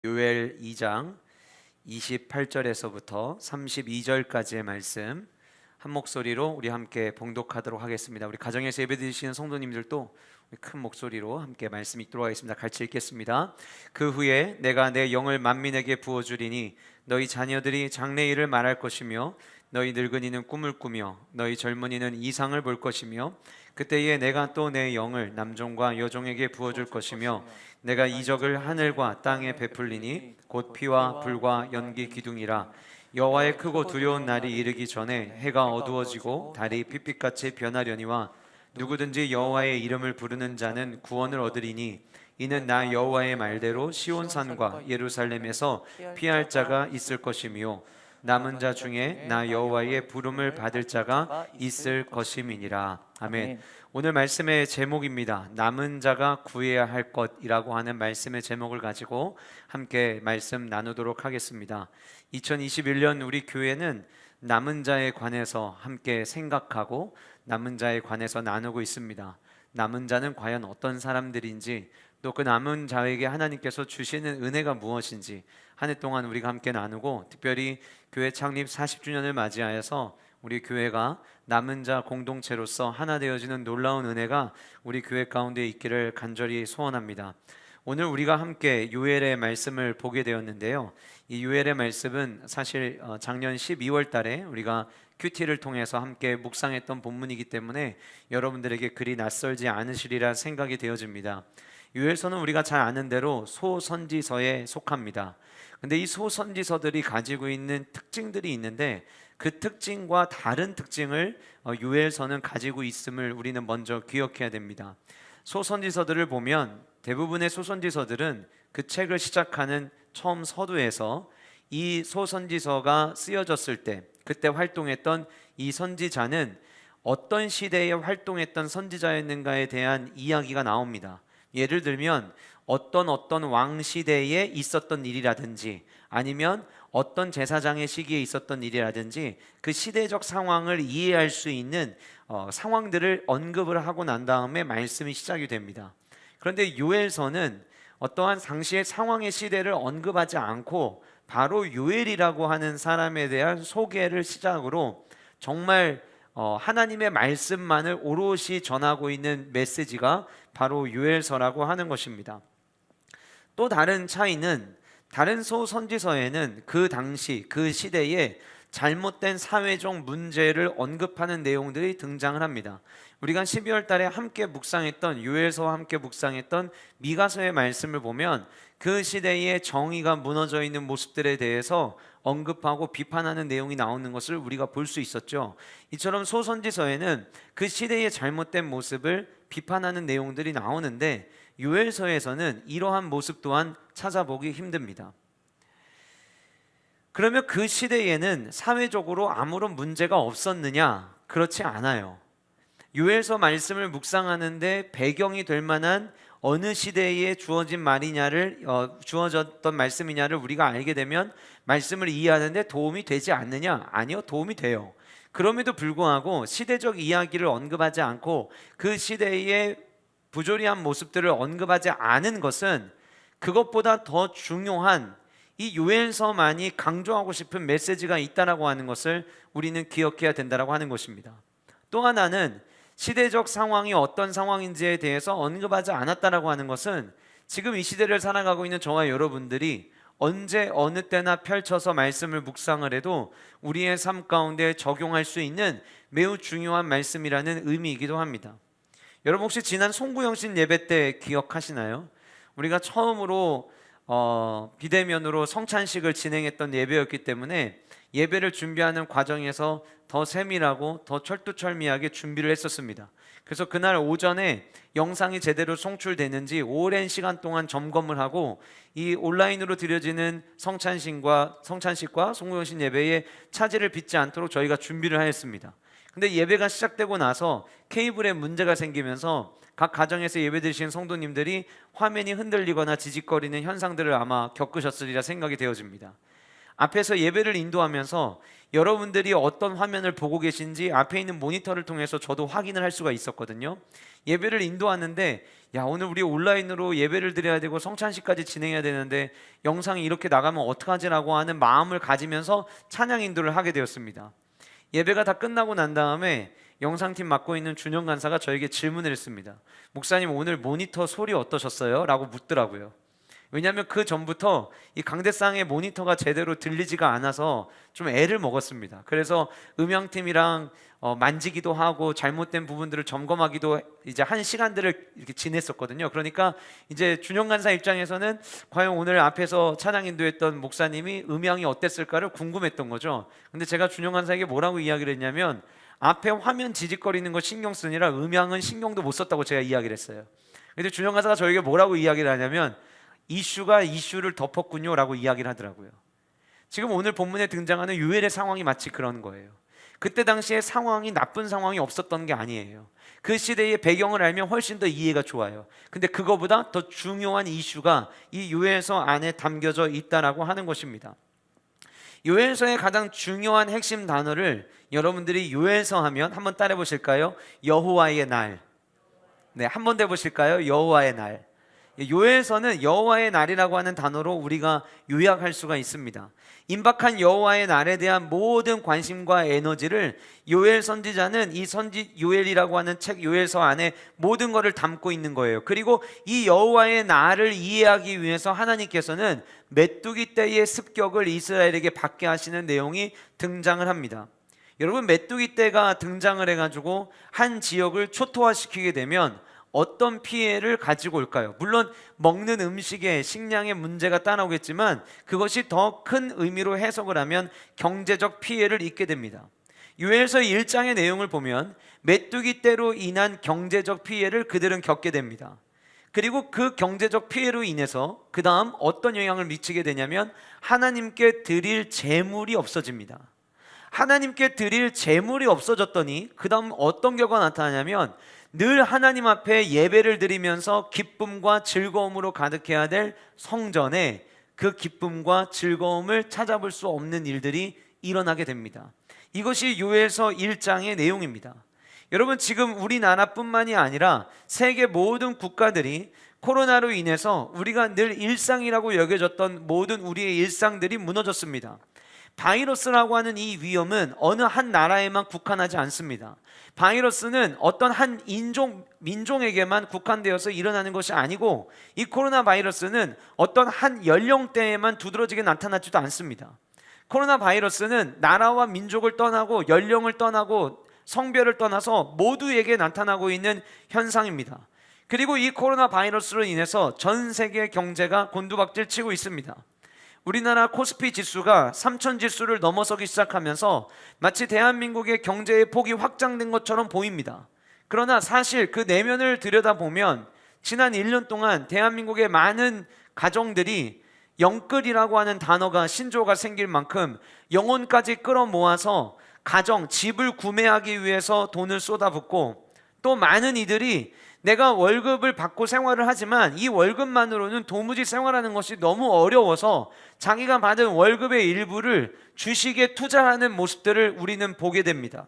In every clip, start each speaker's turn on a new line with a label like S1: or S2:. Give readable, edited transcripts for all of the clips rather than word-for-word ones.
S1: 요엘 2장 28절에서부터 32절까지의 말씀 한 목소리로 우리 함께 봉독하도록 하겠습니다. 우리 가정에서 예배드리시는 성도님들도 큰 목소리로 함께 말씀 읽도록 하겠습니다. 같이 읽겠습니다. 그 후에 내가 내 영을 만민에게 부어주리니 너희 자녀들이 장래일을 말할 것이며 너희 늙은이는 꿈을 꾸며 너희 젊은이는 이상을 볼 것이며 그때에 내가 또 내 영을 남종과 여종에게 부어줄 것이며 내가 이적을 하늘과 땅에 베풀리니 곧 피와 불과 연기 기둥이라. 여호와의 크고 두려운 날이 이르기 전에 해가 어두워지고 달이 핏빛같이 변하려니와 누구든지 여호와의 이름을 부르는 자는 구원을 얻으리니 이는 나 여호와의 말대로 시온산과 예루살렘에서 피할 자가 있을 것이며 남은 자 중에 나 여호와의 부름을 받을 자가 있을 것임이니라. 아멘. 오늘 말씀의 제목입니다. 남은 자가 구해야 할 것이라고 하는 말씀의 제목을 가지고 함께 말씀 나누도록 하겠습니다. 2021년 우리 교회는 남은 자에 관해서 함께 생각하고 남은 자에 관해서 나누고 있습니다. 남은 자는 과연 어떤 사람들인지, 또 그 남은 자에게 하나님께서 주시는 은혜가 무엇인지 한 해 동안 우리가 함께 나누고, 특별히 교회 창립 40주년을 맞이하여서 우리 교회가 남은 자 공동체로서 하나 되어지는 놀라운 은혜가 우리 교회 가운데 있기를 간절히 소원합니다. 오늘 우리가 함께 요엘의 말씀을 보게 되었는데요, 이 요엘의 말씀은 사실 작년 12월 달에 우리가 큐티를 통해서 함께 묵상했던 본문이기 때문에 여러분들에게 그리 낯설지 않으시리라 생각이 되어집니다. 요엘서는 우리가 잘 아는 대로 소선지서에 속합니다. 근데 이 소선지서들이 가지고 있는 특징들이 있는데, 그 특징과 다른 특징을 요엘서는 가지고 있음을 우리는 먼저 기억해야 됩니다. 소선지서들을 보면 대부분의 소선지서들은 그 책을 시작하는 처음 서두에서 이 소선지서가 쓰여졌을 때 그때 활동했던 이 선지자는 어떤 시대에 활동했던 선지자였는가에 대한 이야기가 나옵니다. 예를 들면 어떤 왕 시대에 있었던 일이라든지, 아니면 어떤 제사장의 시기에 있었던 일이라든지, 그 시대적 상황을 이해할 수 있는 상황들을 언급을 하고 난 다음에 말씀이 시작이 됩니다. 그런데 요엘서는 어떠한 당시의 상황의 시대를 언급하지 않고 바로 요엘이라고 하는 사람에 대한 소개를 시작으로 정말 하나님의 말씀만을 오롯이 전하고 있는 메시지가 바로 요엘서라고 하는 것입니다. 또 다른 차이는, 다른 소선지서에는 그 당시 그 시대에 잘못된 사회적 문제를 언급하는 내용들이 등장을 합니다. 우리가 12월 달에 함께 묵상했던, 요엘서와 함께 묵상했던 미가서의 말씀을 보면 그 시대의 정의가 무너져 있는 모습들에 대해서 언급하고 비판하는 내용이 나오는 것을 우리가 볼 수 있었죠. 이처럼 소선지서에는 그 시대의 잘못된 모습을 비판하는 내용들이 나오는데, 요엘서에서는 이러한 모습 또한 찾아보기 힘듭니다. 그러면 그 시대에는 사회적으로 아무런 문제가 없었느냐? 그렇지 않아요. 요엘서 말씀을 묵상하는데 배경이 될 만한 어느 시대에 주어진 말이냐를 주어졌던 말씀이냐를 우리가 알게 되면 말씀을 이해하는데 도움이 되지 않느냐? 아니요, 도움이 돼요. 그럼에도 불구하고 시대적 이야기를 언급하지 않고 그 시대의 부조리한 모습들을 언급하지 않은 것은 그것보다 더 중요한 이 요엘서만이 강조하고 싶은 메시지가 있다라고 하는 것을 우리는 기억해야 된다라고 하는 것입니다. 또 하나는 시대적 상황이 어떤 상황인지에 대해서 언급하지 않았다라고 하는 것은 지금 이 시대를 살아가고 있는 저와 여러분들이 언제 어느 때나 펼쳐서 말씀을 묵상을 해도 우리의 삶 가운데 적용할 수 있는 매우 중요한 말씀이라는 의미이기도 합니다. 여러분 혹시 지난 송구영신 예배 때 기억하시나요? 우리가 처음으로 비대면으로 성찬식을 진행했던 예배였기 때문에 예배를 준비하는 과정에서 더 세밀하고 더 철두철미하게 준비를 했었습니다. 그래서 그날 오전에 영상이 제대로 송출되는지 오랜 시간 동안 점검을 하고 이 온라인으로 드려지는 성찬식과 송구영신 예배에 차질을 빚지 않도록 저희가 준비를 하였습니다. 근데 예배가 시작되고 나서 케이블에 문제가 생기면서 각 가정에서 예배드리시는 성도님들이 화면이 흔들리거나 지직거리는 현상들을 아마 겪으셨으리라 생각이 되어집니다. 앞에서 예배를 인도하면서 여러분들이 어떤 화면을 보고 계신지 앞에 있는 모니터를 통해서 저도 확인을 할 수가 있었거든요. 예배를 인도하는데 야, 오늘 우리 온라인으로 예배를 드려야 되고 성찬식까지 진행해야 되는데 영상이 이렇게 나가면 어떡하지라고 하는 마음을 가지면서 찬양 인도를 하게 되었습니다. 예배가 다 끝나고 난 다음에 영상팀 맡고 있는 준영 간사가 저에게 질문을 했습니다. 목사님, 오늘 모니터 소리 어떠셨어요? 라고 묻더라고요. 왜냐하면 그 전부터 이 강대상의 모니터가 제대로 들리지가 않아서 좀 애를 먹었습니다. 그래서 음향팀이랑 만지기도 하고 잘못된 부분들을 점검하기도 이제 한 시간들을 이렇게 지냈었거든요. 그러니까 이제 준영 간사 입장에서는 과연 오늘 앞에서 찬양 인도했던 목사님이 음향이 어땠을까를 궁금했던 거죠. 근데 제가 준영 간사에게 뭐라고 이야기를 했냐면 앞에 화면 지직거리는 거 신경 쓰느라 음향은 신경도 못 썼다고 제가 이야기를 했어요. 근데 준영 간사가 저에게 뭐라고 이야기를 하냐면 이슈가 이슈를 덮었군요 라고 이야기를 하더라고요. 지금 오늘 본문에 등장하는 요엘의 상황이 마치 그런 거예요. 그때 당시에 상황이 나쁜 상황이 없었던 게 아니에요. 그 시대의 배경을 알면 훨씬 더 이해가 좋아요. 근데 그거보다 더 중요한 이슈가 이 요엘서 안에 담겨져 있다라고 하는 것입니다. 요엘서의 가장 중요한 핵심 단어를 여러분들이 요엘서 하면 한번 따라 보실까요? 여호와의 날. 네, 한번 더 보실까요? 여호와의 날. 요엘서는 여호와의 날이라고 하는 단어로 우리가 요약할 수가 있습니다. 임박한 여호와의 날에 대한 모든 관심과 에너지를 요엘 선지자는 이 요엘이라고 하는 책 요엘서 안에 모든 것을 담고 있는 거예요. 그리고 이 여호와의 날을 이해하기 위해서 하나님께서는 메뚜기 떼의 습격을 이스라엘에게 받게 하시는 내용이 등장을 합니다. 여러분, 메뚜기 떼가 등장을 해가지고 한 지역을 초토화시키게 되면 어떤 피해를 가지고 올까요? 물론 먹는 음식에 식량의 문제가 따라오겠지만 그것이 더 큰 의미로 해석을 하면 경제적 피해를 입게 됩니다. 요엘서 1장의 내용을 보면 메뚜기 떼로 인한 경제적 피해를 그들은 겪게 됩니다. 그리고 그 경제적 피해로 인해서 그 다음 어떤 영향을 미치게 되냐면 하나님께 드릴 재물이 없어집니다. 하나님께 드릴 재물이 없어졌더니 그 다음 어떤 결과가 나타나냐면 늘 하나님 앞에 예배를 드리면서 기쁨과 즐거움으로 가득해야 될 성전에 그 기쁨과 즐거움을 찾아볼 수 없는 일들이 일어나게 됩니다. 이것이 요엘서 1장의 내용입니다. 여러분, 지금 우리나라뿐만이 아니라 세계 모든 국가들이 코로나로 인해서 우리가 늘 일상이라고 여겨졌던 모든 우리의 일상들이 무너졌습니다. 바이러스라고 하는 이 위험은 어느 한 나라에만 국한하지 않습니다. 바이러스는 어떤 한 민족에게만 국한되어서 일어나는 것이 아니고 이 코로나 바이러스는 어떤 한 연령대에만 두드러지게 나타나지도 않습니다. 코로나 바이러스는 나라와 민족을 떠나고 연령을 떠나고 성별을 떠나서 모두에게 나타나고 있는 현상입니다. 그리고 이 코로나 바이러스로 인해서 전 세계 경제가 곤두박질 치고 있습니다. 우리나라 코스피 지수가 3000 지수를 넘어서기 시작하면서 마치 대한민국의 경제의 폭이 확장된 것처럼 보입니다. 그러나 사실 그 내면을 들여다보면 지난 1년 동안 대한민국의 많은 가정들이 영끌이라고 하는 단어가 신조어가 생길 만큼 영혼까지 끌어모아서 가정, 집을 구매하기 위해서 돈을 쏟아붓고 또 많은 이들이 내가 월급을 받고 생활을 하지만 이 월급만으로는 도무지 생활하는 것이 너무 어려워서 자기가 받은 월급의 일부를 주식에 투자하는 모습들을 우리는 보게 됩니다.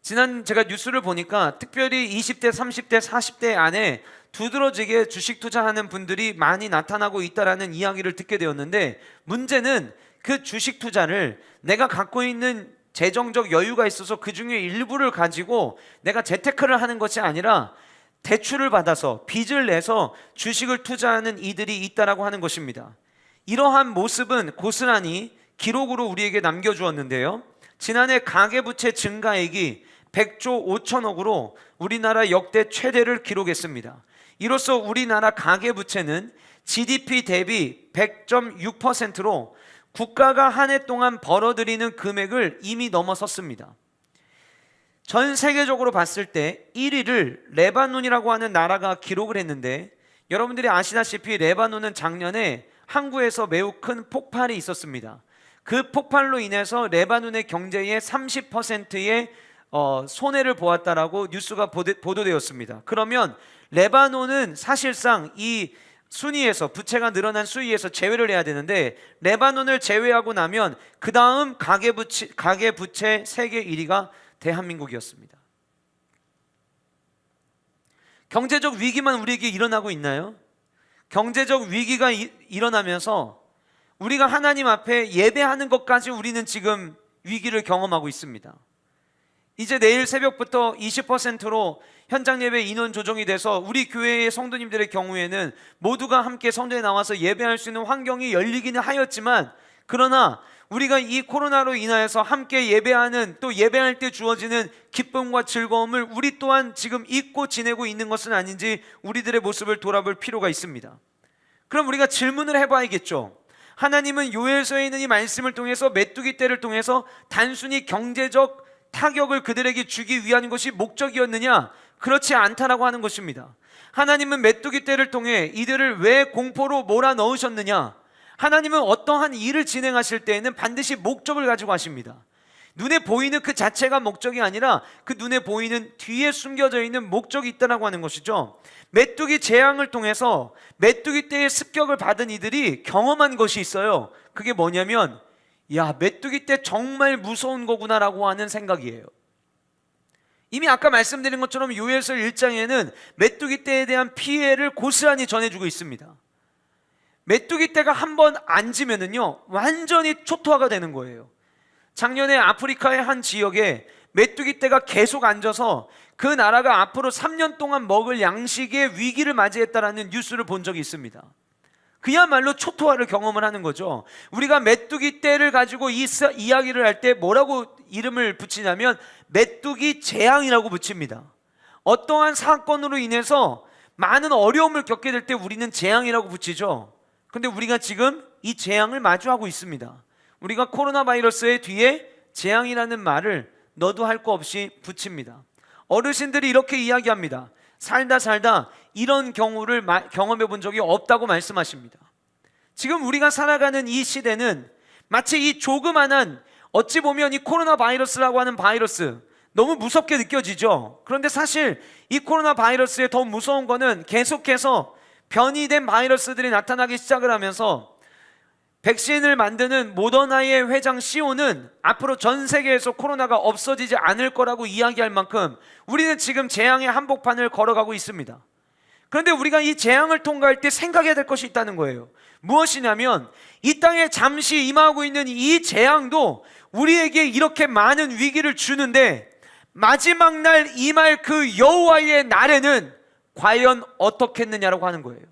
S1: 지난 제가 뉴스를 보니까 특별히 20대, 30대, 40대 안에 두드러지게 주식 투자하는 분들이 많이 나타나고 있다라는 이야기를 듣게 되었는데 문제는 그 주식 투자를 내가 갖고 있는 재정적 여유가 있어서 그 중에 일부를 가지고 내가 재테크를 하는 것이 아니라 대출을 받아서 빚을 내서 주식을 투자하는 이들이 있다라고 하는 것입니다. 이러한 모습은 고스란히 기록으로 우리에게 남겨주었는데요. 지난해 가계부채 증가액이 100조 5천억으로 우리나라 역대 최대를 기록했습니다. 이로써 우리나라 가계부채는 GDP 대비 100.6%로 국가가 한 해 동안 벌어들이는 금액을 이미 넘어섰습니다. 전 세계적으로 봤을 때 1위를 레바논이라고 하는 나라가 기록을 했는데 여러분들이 아시다시피 레바논은 작년에 항구에서 매우 큰 폭발이 있었습니다. 그 폭발로 인해서 레바논의 경제의 30%의 손해를 보았다라고 뉴스가 보도되었습니다. 그러면 레바논은 사실상 이 순위에서, 부채가 늘어난 수위에서 제외를 해야 되는데 레바논을 제외하고 나면 그 다음 가계부채 세계 1위가 대한민국이었습니다. 경제적 위기만 우리에게 일어나고 있나요? 경제적 위기가 일어나면서 우리가 하나님 앞에 예배하는 것까지 우리는 지금 위기를 경험하고 있습니다. 이제 내일 새벽부터 20%로 현장 예배 인원 조정이 돼서 우리 교회의 성도님들의 경우에는 모두가 함께 성전에 나와서 예배할 수 있는 환경이 열리기는 하였지만, 그러나 우리가 이 코로나로 인하여서 함께 예배하는, 또 예배할 때 주어지는 기쁨과 즐거움을 우리 또한 지금 잊고 지내고 있는 것은 아닌지 우리들의 모습을 돌아볼 필요가 있습니다. 그럼 우리가 질문을 해봐야겠죠. 하나님은 요엘서에 있는 이 말씀을 통해서, 메뚜기 떼를 통해서 단순히 경제적 타격을 그들에게 주기 위한 것이 목적이었느냐? 그렇지 않다라고 하는 것입니다. 하나님은 메뚜기 떼를 통해 이들을 왜 공포로 몰아넣으셨느냐? 하나님은 어떠한 일을 진행하실 때에는 반드시 목적을 가지고 하십니다. 눈에 보이는 그 자체가 목적이 아니라 그 눈에 보이는 뒤에 숨겨져 있는 목적이 있다고 하는 것이죠. 메뚜기 재앙을 통해서 메뚜기 떼의 습격을 받은 이들이 경험한 것이 있어요. 그게 뭐냐면, 야, 메뚜기 떼 정말 무서운 거구나라고 하는 생각이에요. 이미 아까 말씀드린 것처럼 요엘서 1장에는 메뚜기 떼에 대한 피해를 고스란히 전해주고 있습니다. 메뚜기 떼가 한번 앉으면은요 완전히 초토화가 되는 거예요. 작년에 아프리카의 한 지역에 메뚜기 떼가 계속 앉아서 그 나라가 앞으로 3년 동안 먹을 양식의 위기를 맞이했다라는 뉴스를 본 적이 있습니다. 그야말로 초토화를 경험을 하는 거죠. 우리가 메뚜기 떼를 가지고 이야기를 할 때 뭐라고 이름을 붙이냐면 메뚜기 재앙이라고 붙입니다. 어떠한 사건으로 인해서 많은 어려움을 겪게 될 때 우리는 재앙이라고 붙이죠. 근데 우리가 지금 이 재앙을 마주하고 있습니다. 우리가 코로나 바이러스의 뒤에 재앙이라는 말을 너도 할 거 없이 붙입니다. 어르신들이 이렇게 이야기합니다. 살다 이런 경우를 경험해 본 적이 없다고 말씀하십니다. 지금 우리가 살아가는 이 시대는 마치 이 조그만한, 어찌 보면 이 코로나 바이러스라고 하는 바이러스 너무 무섭게 느껴지죠. 그런데 사실 이 코로나 바이러스의 더 무서운 거는 계속해서 변이된 바이러스들이 나타나기 시작을 하면서 백신을 만드는 모더나의 회장 CEO는 앞으로 전 세계에서 코로나가 없어지지 않을 거라고 이야기할 만큼 우리는 지금 재앙의 한복판을 걸어가고 있습니다. 그런데 우리가 이 재앙을 통과할 때 생각해야 될 것이 있다는 거예요. 무엇이냐면 이 땅에 잠시 임하고 있는 이 재앙도 우리에게 이렇게 많은 위기를 주는데 마지막 날 임할 그 여호와의 날에는 과연 어떻겠느냐라고 하는 거예요.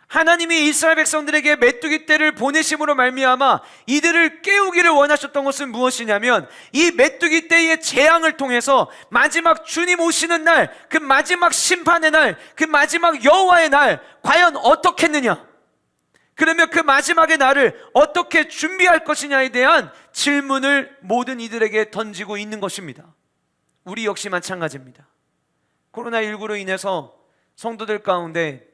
S1: 하나님이 이스라엘 백성들에게 메뚜기 떼를 보내심으로 말미암아 이들을 깨우기를 원하셨던 것은 무엇이냐면 이 메뚜기 떼의 재앙을 통해서 마지막 주님 오시는 날, 그 마지막 심판의 날, 그 마지막 여호와의 날 과연 어떻겠느냐? 그러면 그 마지막의 날을 어떻게 준비할 것이냐에 대한 질문을 모든 이들에게 던지고 있는 것입니다. 우리 역시 마찬가지입니다. 코로나19로 인해서 성도들 가운데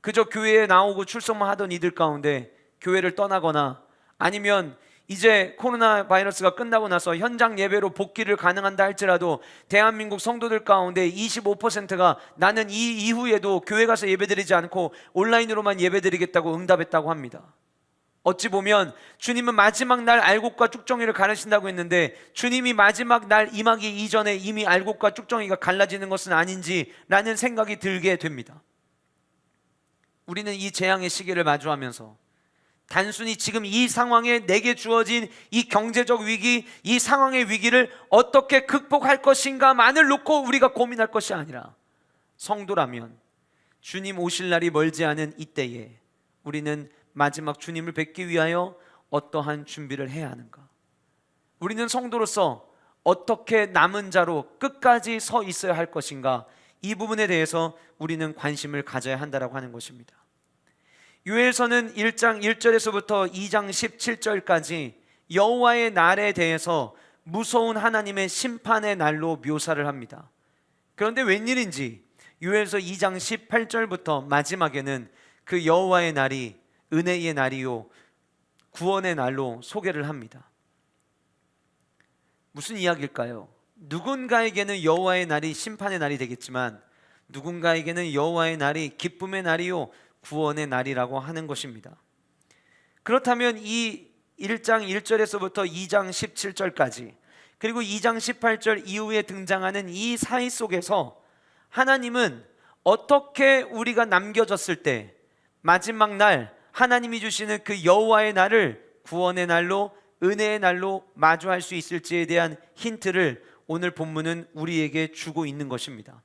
S1: 그저 교회에 나오고 출석만 하던 이들 가운데 교회를 떠나거나 아니면 이제 코로나 바이러스가 끝나고 나서 현장 예배로 복귀를 가능한다 할지라도 대한민국 성도들 가운데 25%가 나는 이 이후에도 교회 가서 예배드리지 않고 온라인으로만 예배드리겠다고 응답했다고 합니다. 어찌 보면 주님은 마지막 날 알곡과 쭉정이를 가르친다고 했는데 주님이 마지막 날 임하기 이전에 이미 알곡과 쭉정이가 갈라지는 것은 아닌지라는 생각이 들게 됩니다. 우리는 이 재앙의 시기를 마주하면서 단순히 지금 이 상황에 내게 주어진 이 경제적 위기, 이 상황의 위기를 어떻게 극복할 것인가만을 놓고 우리가 고민할 것이 아니라 성도라면 주님 오실 날이 멀지 않은 이때에 우리는 마지막 주님을 뵙기 위하여 어떠한 준비를 해야 하는가? 우리는 성도로서 어떻게 남은 자로 끝까지 서 있어야 할 것인가? 이 부분에 대해서 우리는 관심을 가져야 한다라고 하는 것입니다. 요엘서는 1장 1절에서부터 2장 17절까지 여호와의 날에 대해서 무서운 하나님의 심판의 날로 묘사를 합니다. 그런데 웬일인지 요엘서 2장 18절부터 마지막에는 그 여호와의 날이 은혜의 날이요 구원의 날로 소개를 합니다. 무슨 이야기일까요? 누군가에게는 여호와의 날이 심판의 날이 되겠지만 누군가에게는 여호와의 날이 기쁨의 날이요 구원의 날이라고 하는 것입니다. 그렇다면 이 1장 1절에서부터 2장 17절까지 그리고 2장 18절 이후에 등장하는 이 사이 속에서 하나님은 어떻게 우리가 남겨졌을 때 마지막 날 하나님이 주시는 그 여호와의 날을 구원의 날로 은혜의 날로 마주할 수 있을지에 대한 힌트를 오늘 본문은 우리에게 주고 있는 것입니다.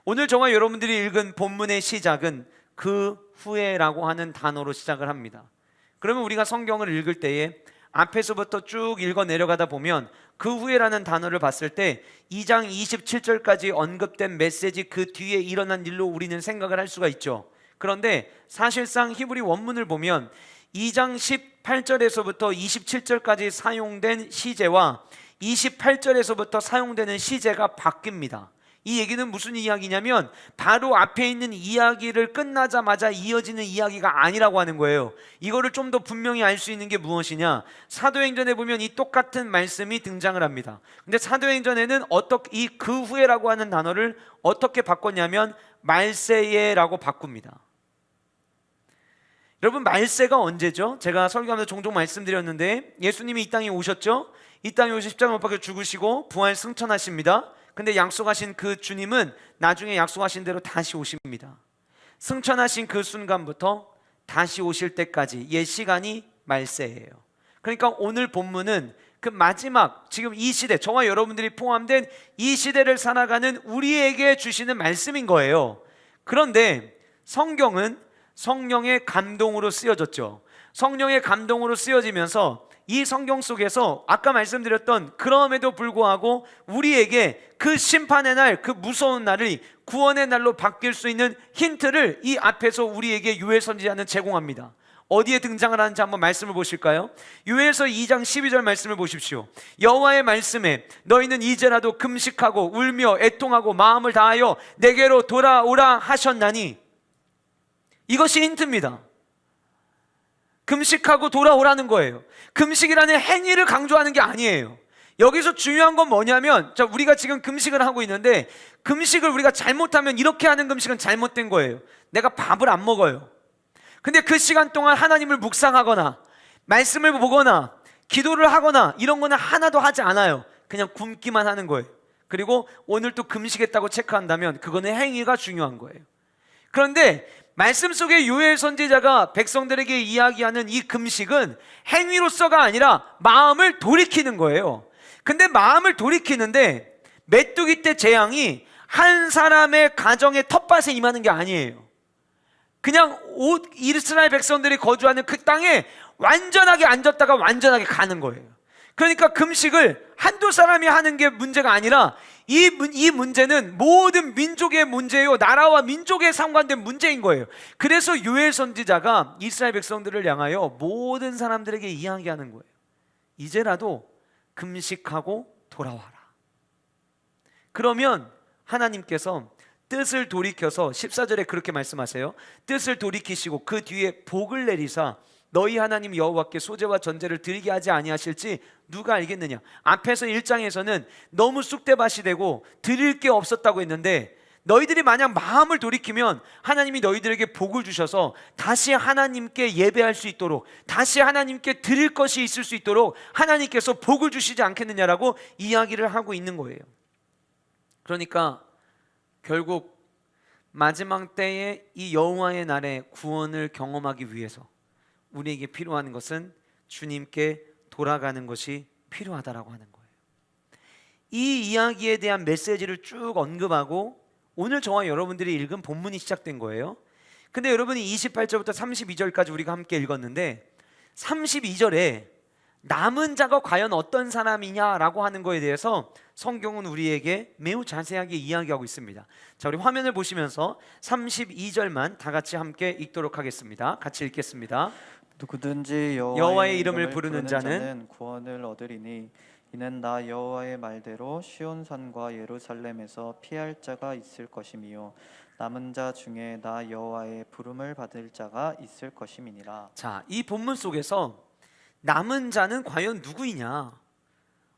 S1: 오늘 저와 여러분들이 읽은 본문의 시작은 그 후에라고 하는 단어로 시작을 합니다. 그러면 우리가 성경을 읽을 때에 앞에서부터 쭉 읽어 내려가다 보면 그 후에라는 단어를 봤을 때 2장 27절까지 언급된 메시지 그 뒤에 일어난 일로 우리는 생각을 할 수가 있죠. 그런데 사실상 히브리 원문을 보면 2장 18절에서부터 27절까지 사용된 시제와 28절에서부터 사용되는 시제가 바뀝니다. 이 얘기는 무슨 이야기냐면 바로 앞에 있는 이야기를 끝나자마자 이어지는 이야기가 아니라고 하는 거예요. 이거를 좀 더 분명히 알 수 있는 게 무엇이냐, 사도행전에 보면 이 똑같은 말씀이 등장을 합니다. 근데 사도행전에는 이 그 후에라고 하는 단어를 어떻게 바꿨냐면 말세예라고 바꿉니다. 여러분, 말세가 언제죠? 제가 설교하면서 종종 말씀드렸는데 예수님이 이 땅에 오셨죠. 이 땅에 오셔서 십자가 못 박혀 죽으시고 부활 승천하십니다. 근데 약속하신 그 주님은 나중에 약속하신 대로 다시 오십니다. 승천하신 그 순간부터 다시 오실 때까지 옛 시간이 말세예요. 그러니까 오늘 본문은 그 마지막, 지금 이 시대, 저와 여러분들이 포함된 이 시대를 살아가는 우리에게 주시는 말씀인 거예요. 그런데 성경은 성령의 감동으로 쓰여졌죠. 성령의 감동으로 쓰여지면서 이 성경 속에서 아까 말씀드렸던 그럼에도 불구하고 우리에게 그 심판의 날, 그 무서운 날이 구원의 날로 바뀔 수 있는 힌트를 이 앞에서 우리에게 요엘 선지자는 제공합니다. 어디에 등장을 하는지 한번 말씀을 보실까요? 요엘서 2장 12절 말씀을 보십시오. 여호와의 말씀에 너희는 이제라도 금식하고 울며 애통하고 마음을 다하여 내게로 돌아오라 하셨나니, 이것이 힌트입니다. 금식하고 돌아오라는 거예요. 금식이라는 행위를 강조하는 게 아니에요. 여기서 중요한 건 뭐냐면, 우리가 지금 금식을 하고 있는데 금식을 우리가 잘못하면 이렇게 하는 금식은 잘못된 거예요. 내가 밥을 안 먹어요. 근데 그 시간 동안 하나님을 묵상하거나 말씀을 보거나 기도를 하거나 이런 거는 하나도 하지 않아요. 그냥 굶기만 하는 거예요. 그리고 오늘 또 금식했다고 체크한다면 그거는 행위가 중요한 거예요. 그런데 말씀 속에 요엘 선지자가 백성들에게 이야기하는 이 금식은 행위로서가 아니라 마음을 돌이키는 거예요. 근데 마음을 돌이키는데 메뚜기 떼 재앙이 한 사람의 가정의 텃밭에 임하는 게 아니에요. 그냥 이스라엘 백성들이 거주하는 그 땅에 완전하게 앉았다가 완전하게 가는 거예요. 그러니까 금식을 한두 사람이 하는 게 문제가 아니라 이 문제는 모든 민족의 문제요, 나라와 민족에 상관된 문제인 거예요. 그래서 요엘 선지자가 이스라엘 백성들을 향하여 모든 사람들에게 이야기하는 거예요. 이제라도 금식하고 돌아와라. 그러면 하나님께서 뜻을 돌이켜서 14절에 그렇게 말씀하세요. 뜻을 돌이키시고 그 뒤에 복을 내리사 너희 하나님 여호와께 소제와 전제를 드리게 하지 아니하실지 누가 알겠느냐. 앞에서 1장에서는 너무 쑥대밭이 되고 드릴 게 없었다고 했는데, 너희들이 만약 마음을 돌이키면 하나님이 너희들에게 복을 주셔서 다시 하나님께 예배할 수 있도록, 다시 하나님께 드릴 것이 있을 수 있도록 하나님께서 복을 주시지 않겠느냐라고 이야기를 하고 있는 거예요. 그러니까 결국 마지막 때에 이 여호와의 날에 구원을 경험하기 위해서 우리에게 필요한 것은 주님께 돌아가는 것이 필요하다라고 하는 거예요. 이 이야기에 대한 메시지를 쭉 언급하고 오늘 저와 여러분들이 읽은 본문이 시작된 거예요. 근데 여러분이 28절부터 32절까지 우리가 함께 읽었는데 32절에 남은 자가 과연 어떤 사람이냐라고 하는 거에 대해서 성경은 우리에게 매우 자세하게 이야기하고 있습니다. 자, 우리 화면을 보시면서 32절만 다 같이 함께 읽도록 하겠습니다. 같이 읽겠습니다.
S2: 누구든지
S1: 여호와의 이름을 부르는 자는
S2: 구원을 얻으리니 이는 나 여호와의 말대로 시온산과 예루살렘에서 피할 자가 있을 것이미요 남은 자 중에 나 여호와의 부름을 받을 자가 있을 것임이니라.
S1: 자, 이 본문 속에서 남은 자는 과연 누구이냐?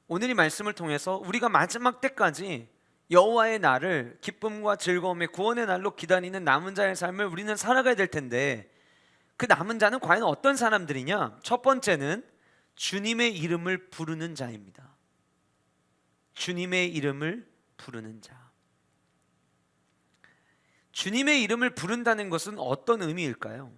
S1: 오늘 이 말씀을 통해서 우리가 마지막 때까지 여호와의 날을 기쁨과 즐거움의 구원의 날로 기다리는 남은 자의 삶을 우리는 살아가야 될 텐데, 그 남은 자는 과연 어떤 사람들이냐? 첫 번째는 주님의 이름을 부르는 자입니다. 주님의 이름을 부르는 자. 주님의 이름을 부른다는 것은 어떤 의미일까요?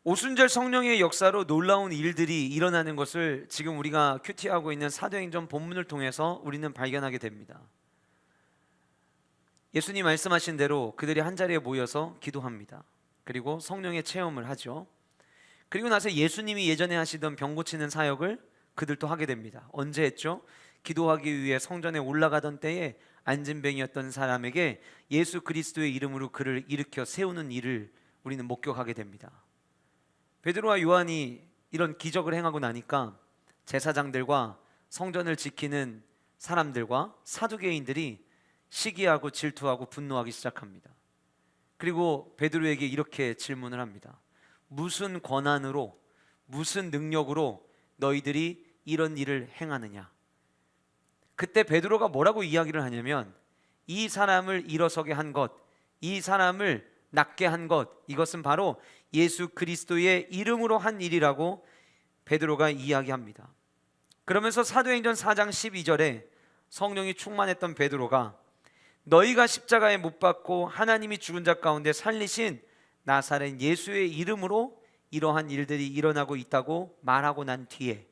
S1: 오순절 성령의 역사로 놀라운 일들이 일어나는 것을 지금 우리가 큐티하고 있는 사도행전 본문을 통해서 우리는 발견하게 됩니다. 예수님 말씀하신 대로 그들이 한자리에 모여서 기도합니다. 그리고 성령의 체험을 하죠. 그리고 나서 예수님이 예전에 하시던 병 고치는 사역을 그들도 하게 됩니다. 언제 했죠? 기도하기 위해 성전에 올라가던 때에 안진병이었던 사람에게 예수 그리스도의 이름으로 그를 일으켜 세우는 일을 우리는 목격하게 됩니다. 베드로와 요한이 이런 기적을 행하고 나니까 제사장들과 성전을 지키는 사람들과 사두개인들이 시기하고 질투하고 분노하기 시작합니다. 그리고 베드로에게 이렇게 질문을 합니다. 무슨 권한으로, 무슨 능력으로 너희들이 이런 일을 행하느냐? 그때 베드로가 뭐라고 이야기를 하냐면, 이 사람을 일어서게 한 것, 이 사람을 낫게 한 것, 이것은 바로 예수 그리스도의 이름으로 한 일이라고 베드로가 이야기합니다. 그러면서 사도행전 4장 12절에 성령이 충만했던 베드로가 너희가 십자가에 못 박고 하나님이 죽은 자 가운데 살리신 나사렛 예수의 이름으로 이러한 일들이 일어나고 있다고 말하고 난 뒤에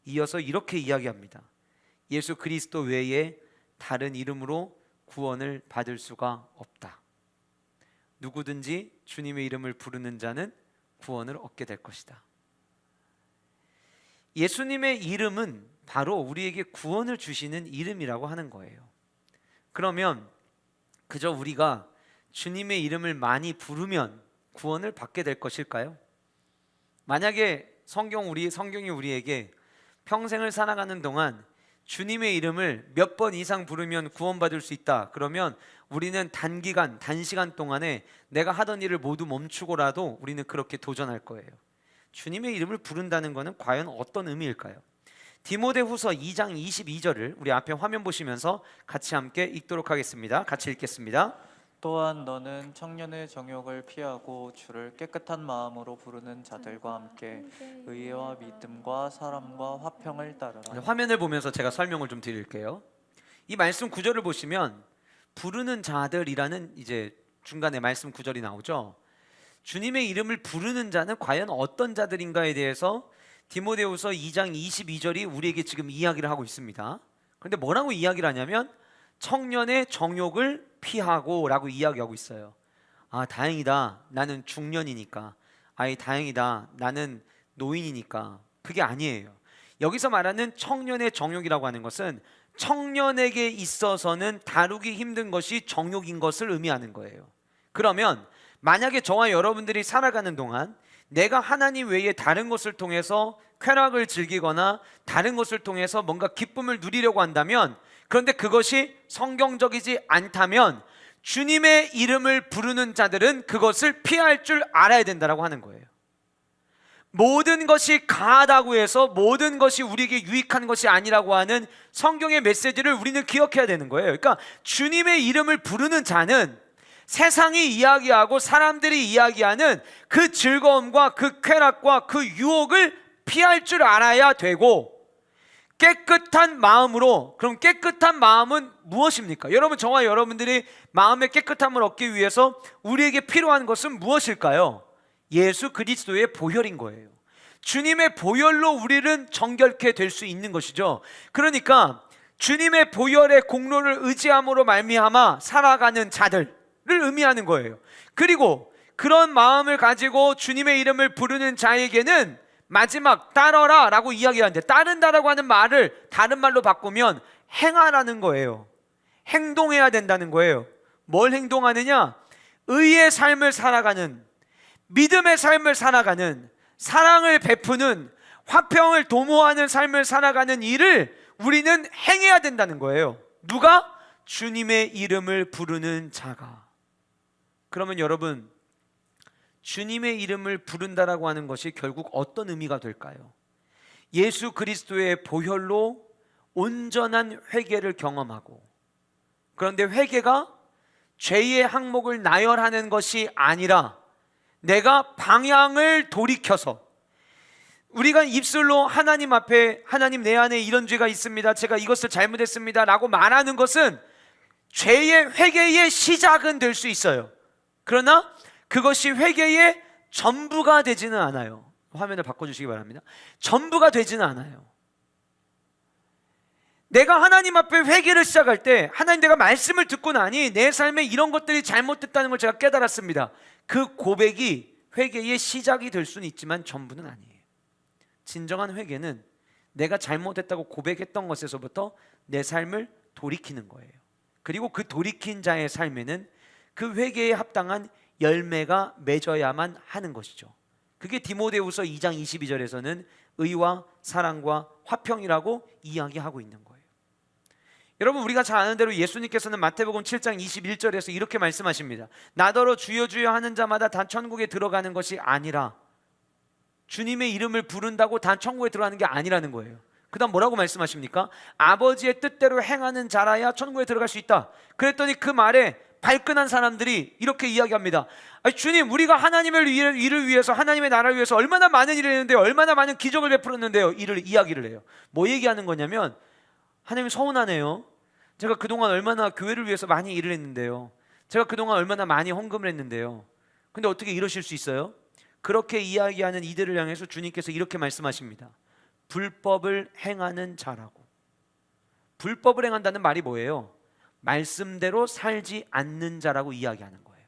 S1: 이어서 이렇게 이야기합니다. 예수 그리스도 외에 다른 이름으로 구원을 받을 수가 없다. 누구든지 주님의 이름을 부르는 자는 구원을 얻게 될 것이다. 예수님의 이름은 바로 우리에게 구원을 주시는 이름이라고 하는 거예요. 그러면 그저 우리가 주님의 이름을 많이 부르면 구원을 받게 될 것일까요? 만약에 성경이 우리에게 평생을 살아가는 동안 주님의 이름을 몇 번 이상 부르면 구원받을 수 있다, 그러면 우리는 단시간 동안에 내가 하던 일을 모두 멈추고라도 우리는 그렇게 도전할 거예요. 주님의 이름을 부른다는 것은 과연 어떤 의미일까요? 디모데후서 2장 22절을 우리 앞에 화면 보시면서 같이 함께 읽도록 하겠습니다. 같이 읽겠습니다.
S2: 또한 너는 청년의 정욕을 피하고 주를 깨끗한 마음으로 부르는 자들과 함께 의와 믿음과 사랑과 화평을 따르라.
S1: 화면을 보면서 제가 설명을 좀 드릴게요. 이 말씀 구절을 보시면 부르는 자들이라는 이제 중간에 말씀 구절이 나오죠. 주님의 이름을 부르는 자는 과연 어떤 자들인가에 대해서 디모데후서 2장 22절이 우리에게 지금 이야기를 하고 있습니다. 그런데 뭐라고 이야기를 하냐면 청년의 정욕을 피하고 라고 이야기하고 있어요. 아, 다행이다, 나는 중년이니까. 아이, 다행이다, 나는 노인이니까. 그게 아니에요. 여기서 말하는 청년의 정욕이라고 하는 것은 청년에게 있어서는 다루기 힘든 것이 정욕인 것을 의미하는 거예요. 그러면 만약에 저와 여러분들이 살아가는 동안 내가 하나님 외에 다른 것을 통해서 쾌락을 즐기거나 다른 것을 통해서 뭔가 기쁨을 누리려고 한다면, 그런데 그것이 성경적이지 않다면 주님의 이름을 부르는 자들은 그것을 피할 줄 알아야 된다고 하는 거예요. 모든 것이 가하다고 해서 모든 것이 우리에게 유익한 것이 아니라고 하는 성경의 메시지를 우리는 기억해야 되는 거예요. 그러니까 주님의 이름을 부르는 자는 세상이 이야기하고 사람들이 이야기하는 그 즐거움과 그 쾌락과 그 유혹을 피할 줄 알아야 되고, 깨끗한 마음으로, 그럼 깨끗한 마음은 무엇입니까? 여러분, 저와 여러분들이 마음의 깨끗함을 얻기 위해서 우리에게 필요한 것은 무엇일까요? 예수 그리스도의 보혈인 거예요. 주님의 보혈로 우리는 정결케 될 수 있는 것이죠. 그러니까 주님의 보혈의 공로를 의지함으로 말미암아 살아가는 자들을 의미하는 거예요. 그리고 그런 마음을 가지고 주님의 이름을 부르는 자에게는 마지막 따르라 라고 이야기하는데, 따른다라고 하는 말을 다른 말로 바꾸면 행하라는 거예요. 행동해야 된다는 거예요. 뭘 행동하느냐? 의의 삶을 살아가는, 믿음의 삶을 살아가는, 사랑을 베푸는, 화평을 도모하는 삶을 살아가는 일을 우리는 행해야 된다는 거예요. 누가? 주님의 이름을 부르는 자가. 그러면 여러분, 주님의 이름을 부른다라고 하는 것이 결국 어떤 의미가 될까요? 예수 그리스도의 보혈로 온전한 회개를 경험하고 그런데 회개가 죄의 항목을 나열하는 것이 아니라 내가 방향을 돌이켜서 우리가 입술로 하나님 앞에 하나님 내 안에 이런 죄가 있습니다, 제가 이것을 잘못했습니다 라고 말하는 것은 죄의 회개의 시작은 될 수 있어요. 그러나 그것이 회개의 전부가 되지는 않아요. 화면을 바꿔주시기 바랍니다. 전부가 되지는 않아요. 내가 하나님 앞에 회개를 시작할 때, 하나님 내가 말씀을 듣고 나니 내 삶에 이런 것들이 잘못됐다는 걸 제가 깨달았습니다. 그 고백이 회개의 시작이 될 수는 있지만 전부는 아니에요. 진정한 회개는 내가 잘못했다고 고백했던 것에서부터 내 삶을 돌이키는 거예요. 그리고 그 돌이킨 자의 삶에는 그 회개에 합당한 열매가 맺어야만 하는 것이죠. 그게 디모데후서 2장 22절에서는 의와 사랑과 화평이라고 이야기하고 있는 거예요. 여러분, 우리가 잘 아는 대로 예수님께서는 마태복음 7장 21절에서 이렇게 말씀하십니다. 나더러 주여 주여 하는 자마다 다 천국에 들어가는 것이 아니라, 주님의 이름을 부른다고 다 천국에 들어가는 게 아니라는 거예요. 그 다음 뭐라고 말씀하십니까? 아버지의 뜻대로 행하는 자라야 천국에 들어갈 수 있다. 그랬더니 그 말에 발끈한 사람들이 이렇게 이야기합니다. 아니, 주님, 우리가 하나님의 일을 위해서, 하나님의 나라를 위해서 얼마나 많은 일을 했는데요, 얼마나 많은 기적을 베풀었는데요, 이야기를 해요. 뭐 얘기하는 거냐면, 하나님 서운하네요. 제가 그동안 얼마나 교회를 위해서 많이 일을 했는데요, 제가 그동안 얼마나 많이 헌금을 했는데요, 근데 어떻게 이러실 수 있어요? 그렇게 이야기하는 이들을 향해서 주님께서 이렇게 말씀하십니다. 불법을 행하는 자라고. 불법을 행한다는 말이 뭐예요? 말씀대로 살지 않는 자라고 이야기하는 거예요.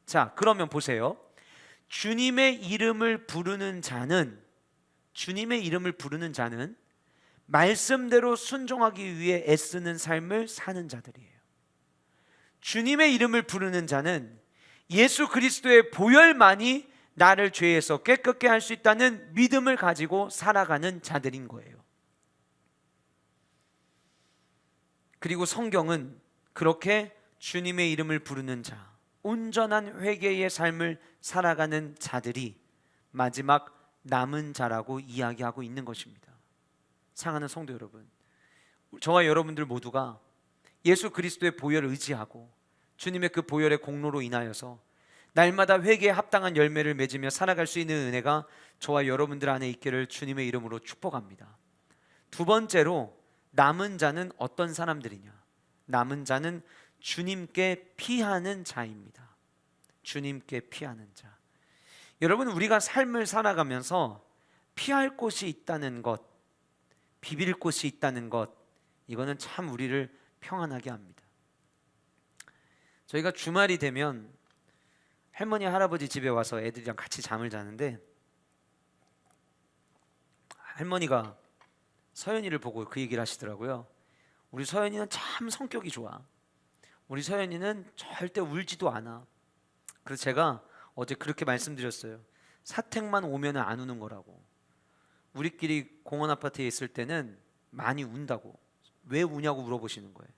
S1: 자, 그러면 보세요. 주님의 이름을 부르는 자는 말씀대로 순종하기 위해 애쓰는 삶을 사는 자들이에요. 주님의 이름을 부르는 자는 예수 그리스도의 보혈만이 나를 죄에서 깨끗게 할 수 있다는 믿음을 가지고 살아가는 자들인 거예요. 그리고 성경은 그렇게 주님의 이름을 부르는 자, 온전한 회개의 삶을 살아가는 자들이 마지막 남은 자라고 이야기하고 있는 것입니다. 사랑하는 성도 여러분, 저와 여러분들 모두가 예수 그리스도의 보혈을 의지하고 주님의 그 보혈의 공로로 인하여서 날마다 회개에 합당한 열매를 맺으며 살아갈 수 있는 은혜가 저와 여러분들 안에 있기를 주님의 이름으로 축복합니다. 두 번째로, 남은 자는 어떤 사람들이냐? 남은 자는 주님께 피하는 자입니다. 주님께 피하는 자. 여러분, 우리가 삶을 살아가면서 피할 곳이 있다는 것, 비빌 곳이 있다는 것, 이거는 참 우리를 평안하게 합니다. 저희가 주말이 되면 할머니 할아버지 집에 와서 애들이랑 같이 잠을 자는데, 할머니가 서연이를 보고 그 얘기를 하시더라고요. 우리 서연이는 참 성격이 좋아. 우리 서연이는 절대 울지도 않아. 그래서 제가 어제 그렇게 말씀드렸어요. 사택만 오면 안 우는 거라고. 우리끼리 공원 아파트에 있을 때는 많이 운다고. 왜 우냐고 물어보시는 거예요.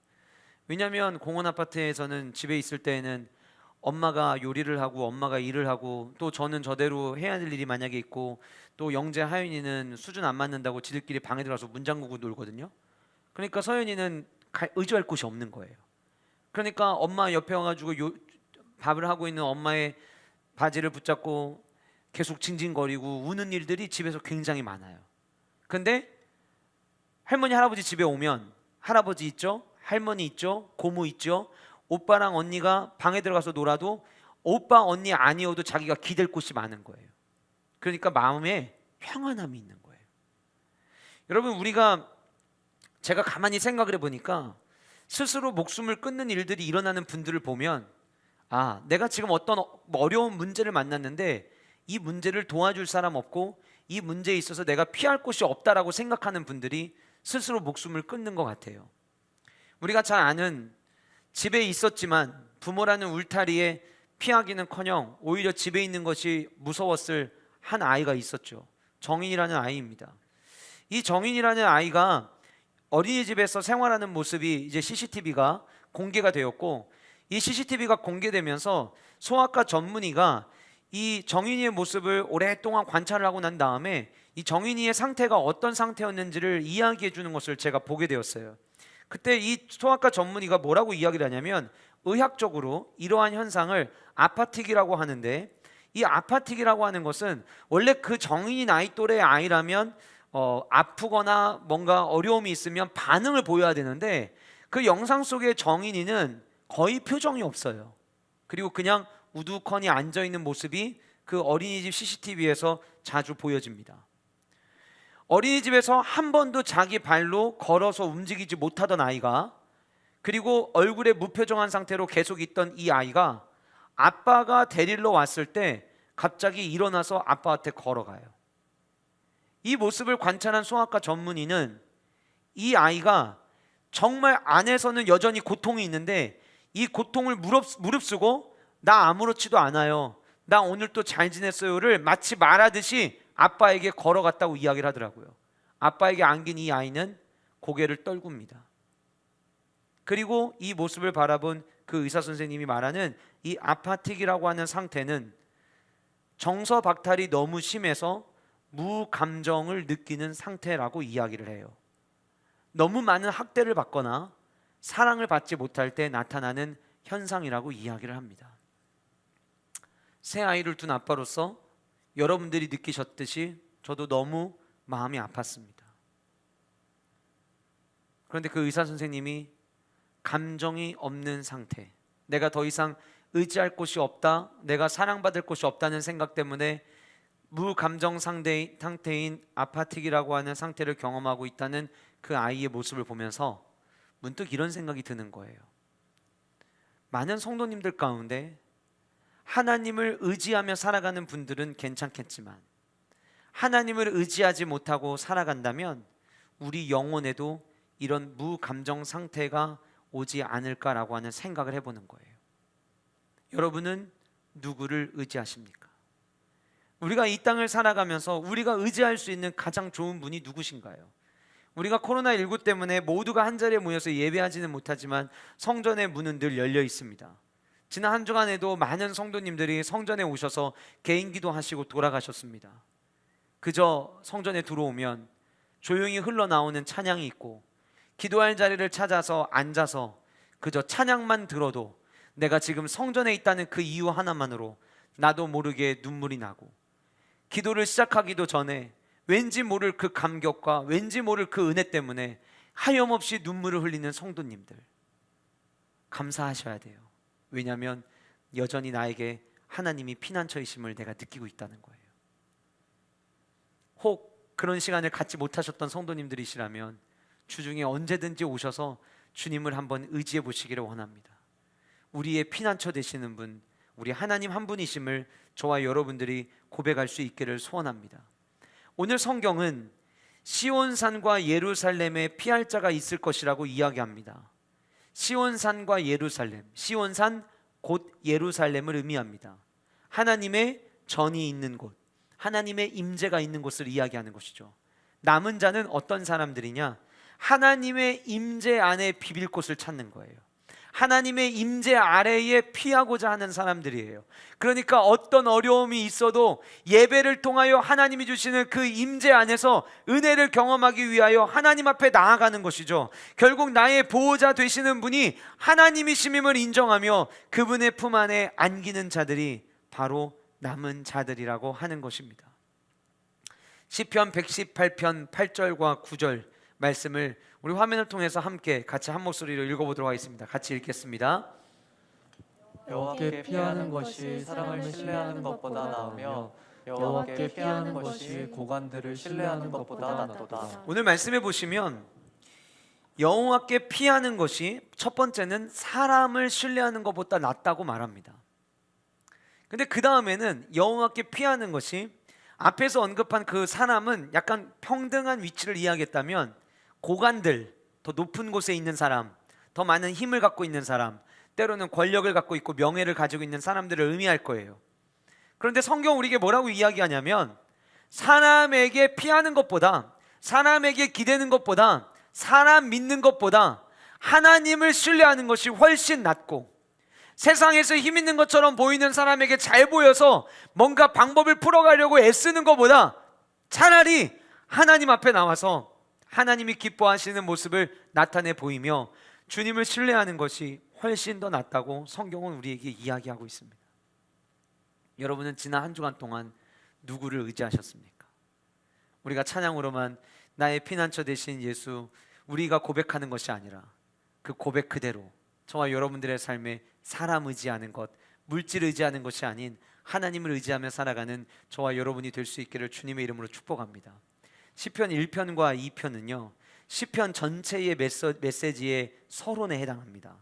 S1: 왜냐하면 공원 아파트에서는 집에 있을 때에는 엄마가 요리를 하고 엄마가 일을 하고, 또 저는 저대로 해야 될 일이 만약에 있고, 또 영재 하윤이는 수준 안 맞는다고 지들끼리 방에 들어가서 문 잠그고 놀거든요. 그러니까 서연이는 의지할 곳이 없는 거예요. 그러니까 엄마 옆에 와가지고 밥을 하고 있는 엄마의 바지를 붙잡고 계속 징징거리고 우는 일들이 집에서 굉장히 많아요. 근데 할머니 할아버지 집에 오면 할아버지 있죠, 할머니 있죠, 고모 있죠, 오빠랑 언니가 방에 들어가서 놀아도 오빠 언니 아니어도 자기가 기댈 곳이 많은 거예요. 그러니까 마음에 평안함이 있는 거예요. 여러분, 제가 가만히 생각을 해보니까 스스로 목숨을 끊는 일들이 일어나는 분들을 보면, 아, 내가 지금 어떤 어려운 문제를 만났는데 이 문제를 도와줄 사람 없고 이 문제에 있어서 내가 피할 곳이 없다라고 생각하는 분들이 스스로 목숨을 끊는 것 같아요. 우리가 잘 아는, 집에 있었지만 부모라는 울타리에 피하기는커녕 오히려 집에 있는 것이 무서웠을 한 아이가 있었죠. 정인이라는 아이입니다. 이 정인이라는 아이가 어린이집에서 생활하는 모습이 이제 CCTV가 공개가 되었고, 이 CCTV가 공개되면서 소아과 전문의가 이 정인이의 모습을 오랫동안 관찰을 하고 난 다음에 이 정인이의 상태가 어떤 상태였는지를 이야기해 주는 것을 제가 보게 되었어요. 그때 이 소아과 전문의가 뭐라고 이야기를 하냐면 의학적으로 이러한 현상을 아파틱이라고 하는데, 이 아파틱이라고 하는 것은 원래 그 정인이 나이 또래의 아이라면 아프거나 뭔가 어려움이 있으면 반응을 보여야 되는데, 그 영상 속의 정인이는 거의 표정이 없어요. 그리고 그냥 우두커니 앉아있는 모습이 그 어린이집 CCTV에서 자주 보여집니다. 어린이집에서 한 번도 자기 발로 걸어서 움직이지 못하던 아이가, 그리고 얼굴에 무표정한 상태로 계속 있던 이 아이가 아빠가 데리러 왔을 때 갑자기 일어나서 아빠한테 걸어가요. 이 모습을 관찰한 소아과 전문의는 이 아이가 정말 안에서는 여전히 고통이 있는데 이 고통을 무릅쓰고 나 아무렇지도 않아요, 나 오늘 또 잘 지냈어요를 마치 말하듯이 아빠에게 걸어갔다고 이야기를 하더라고요. 아빠에게 안긴 이 아이는 고개를 떨굽니다. 그리고 이 모습을 바라본 그 의사 선생님이 말하는 이 아파틱이라고 하는 상태는 정서 박탈이 너무 심해서 무감정을 느끼는 상태라고 이야기를 해요. 너무 많은 학대를 받거나 사랑을 받지 못할 때 나타나는 현상이라고 이야기를 합니다. 새 아이를 둔 아빠로서 여러분들이 느끼셨듯이 저도 너무 마음이 아팠습니다. 그런데 그 의사 선생님이 감정이 없는 상태, 내가 더 이상 의지할 곳이 없다, 내가 사랑받을 곳이 없다는 생각 때문에 무감정 상태인 아파틱이라고 하는 상태를 경험하고 있다는 그 아이의 모습을 보면서 문득 이런 생각이 드는 거예요. 많은 성도님들 가운데 하나님을 의지하며 살아가는 분들은 괜찮겠지만 하나님을 의지하지 못하고 살아간다면 우리 영혼에도 이런 무감정 상태가 오지 않을까라고 하는 생각을 해보는 거예요. 여러분은 누구를 의지하십니까? 우리가 이 땅을 살아가면서 우리가 의지할 수 있는 가장 좋은 분이 누구신가요? 우리가 코로나19 때문에 모두가 한자리에 모여서 예배하지는 못하지만 성전의 문은 늘 열려 있습니다. 지난 한 주간에도 많은 성도님들이 성전에 오셔서 개인 기도하시고 돌아가셨습니다. 그저 성전에 들어오면 조용히 흘러나오는 찬양이 있고 기도할 자리를 찾아서 앉아서 그저 찬양만 들어도 내가 지금 성전에 있다는 그 이유 하나만으로 나도 모르게 눈물이 나고, 기도를 시작하기도 전에 왠지 모를 그 감격과 왠지 모를 그 은혜 때문에 하염없이 눈물을 흘리는 성도님들, 감사하셔야 돼요. 왜냐하면 여전히 나에게 하나님이 피난처이심을 내가 느끼고 있다는 거예요. 혹 그런 시간을 갖지 못하셨던 성도님들이시라면 주중에 언제든지 오셔서 주님을 한번 의지해 보시기를 원합니다. 우리의 피난처 되시는 분, 우리 하나님 한 분이심을 저와 여러분들이 고백할 수 있기를 소원합니다. 오늘 성경은 시온산과 예루살렘에 피할 자가 있을 것이라고 이야기합니다. 시온산과 예루살렘, 시온산 곧 예루살렘을 의미합니다. 하나님의 전이 있는 곳, 하나님의 임재가 있는 곳을 이야기하는 것이죠. 남은 자는 어떤 사람들이냐? 하나님의 임재 안에 비빌 곳을 찾는 거예요. 하나님의 임재 아래에 피하고자 하는 사람들이에요. 그러니까 어떤 어려움이 있어도 예배를 통하여 하나님이 주시는 그 임재 안에서 은혜를 경험하기 위하여 하나님 앞에 나아가는 것이죠. 결국 나의 보호자 되시는 분이 하나님이심임을 인정하며 그분의 품 안에 안기는 자들이 바로 남은 자들이라고 하는 것입니다. 시편 118편 8절과 9절 말씀을 우리 화면을 통해서 함께 같이 한 목소리로 읽어보도록 하겠습니다. 같이 읽겠습니다.
S2: 여호와께 피하는 것이 사람을 신뢰하는 것보다 나으며 여호와께 피하는 것이 고관들을 신뢰하는 것보다 낫도다.
S1: 오늘 말씀해 보시면 여호와께 피하는 것이 첫 번째는 사람을 신뢰하는 것보다 낫다고 말합니다. 근데 그 다음에는 여호와께 피하는 것이, 앞에서 언급한 그 사람은 약간 평등한 위치를 이야기했다면 고관들, 더 높은 곳에 있는 사람, 더 많은 힘을 갖고 있는 사람, 때로는 권력을 갖고 있고 명예를 가지고 있는 사람들을 의미할 거예요. 그런데 성경 우리에게 뭐라고 이야기하냐면 사람에게 피하는 것보다, 사람에게 기대는 것보다, 사람 믿는 것보다 하나님을 신뢰하는 것이 훨씬 낫고, 세상에서 힘 있는 것처럼 보이는 사람에게 잘 보여서 뭔가 방법을 풀어가려고 애쓰는 것보다 차라리 하나님 앞에 나와서 하나님이 기뻐하시는 모습을 나타내 보이며 주님을 신뢰하는 것이 훨씬 더 낫다고 성경은 우리에게 이야기하고 있습니다. 여러분은 지난 한 주간 동안 누구를 의지하셨습니까? 우리가 찬양으로만 나의 피난처 되신 예수, 우리가 고백하는 것이 아니라 그 고백 그대로 저와 여러분들의 삶에 사람 의지하는 것, 물질 의지하는 것이 아닌 하나님을 의지하며 살아가는 저와 여러분이 될 수 있기를 주님의 이름으로 축복합니다. 시편 1편과 2편은요 시편 전체의 메시지의 서론에 해당합니다.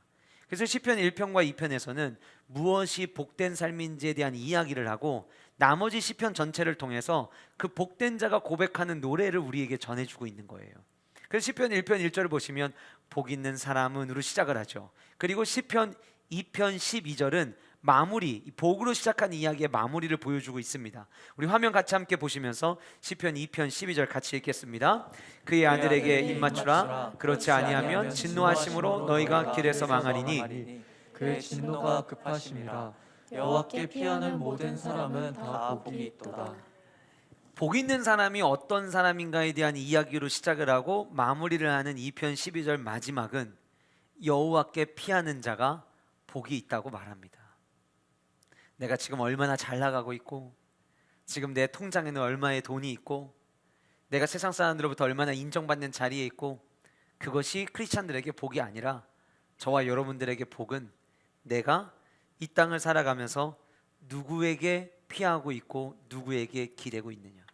S1: 그래서 시편 1편과 2편에서는 무엇이 복된 삶인지에 대한 이야기를 하고 나머지 시편 전체를 통해서 그 복된 자가 고백하는 노래를 우리에게 전해주고 있는 거예요. 그래서 시편 1편 1절을 보시면 복 있는 사람은으로 시작을 하죠. 그리고 시편 2편 12절은 마무리, 복으로 시작한 이야기의 마무리를 보여주고 있습니다. 우리 화면 같이 함께 보시면서 시편 2편 12절 같이 읽겠습니다. 그의 아들에게 입맞추라. 그렇지 아니하면 진노하심으로 너희가 길에서 망하리니
S3: 그의 진노가 급하심이라. 여호와께 피하는 모든 사람은 다 복이 있도다.
S1: 복 있는 사람이 어떤 사람인가에 대한 이야기로 시작을 하고 마무리를 하는 2편 12절 마지막은 여호와께 피하는 자가 복이 있다고 말합니다. 내가 지금 얼마나 잘 나가고 있고 지금 내 통장에는 얼마의 돈이 있고 내가 세상 사람들로부터 얼마나 인정받는 자리에 있고 그것이 크리스찬들에게 복이 아니라 저와 여러분들에게 복은 내가 이 땅을 살아가면서 누구에게 피하고 있고 누구에게 기대고 있느냐,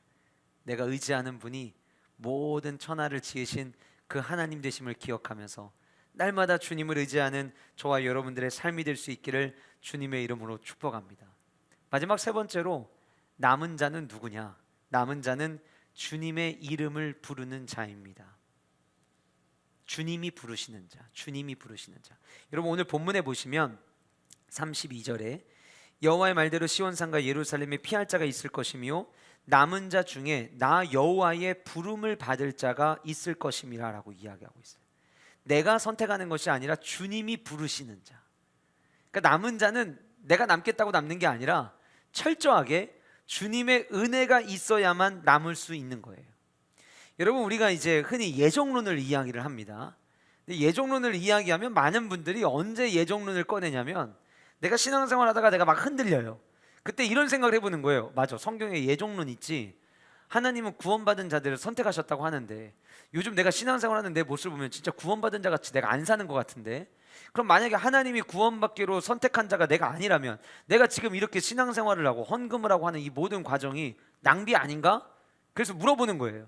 S1: 내가 의지하는 분이 모든 천하를 지으신 그 하나님 되심을 기억하면서 날마다 주님을 의지하는 저와 여러분들의 삶이 될 수 있기를 주님의 이름으로 축복합니다. 마지막 세 번째로 남은 자는 누구냐? 남은 자는 주님의 이름을 부르는 자입니다. 주님이 부르시는 자, 주님이 부르시는 자. 여러분 오늘 본문에 보시면 32절에 여호와의 말대로 시온산과 예루살렘에 피할 자가 있을 것이며 남은 자 중에 나 여호와의 부름을 받을 자가 있을 것임이라 라고 이야기하고 있어요. 내가 선택하는 것이 아니라 주님이 부르시는 자. 그러니까 남은 자는 내가 남겠다고 남는 게 아니라 철저하게 주님의 은혜가 있어야만 남을 수 있는 거예요. 여러분 우리가 이제 흔히 예정론을 이야기를 합니다. 근데 예정론을 이야기하면 많은 분들이 언제 예정론을 꺼내냐면 내가 신앙생활 하다가 내가 막 흔들려요. 그때 이런 생각을 해보는 거예요. 맞아, 성경에 예정론 있지. 하나님은 구원받은 자들을 선택하셨다고 하는데 요즘 내가 신앙생활하는 내 모습을 보면 진짜 구원받은 자 같이 내가 안 사는 것 같은데, 그럼 만약에 하나님이 구원받기로 선택한 자가 내가 아니라면 내가 지금 이렇게 신앙생활을 하고 헌금을 하고 하는 이 모든 과정이 낭비 아닌가? 그래서 물어보는 거예요.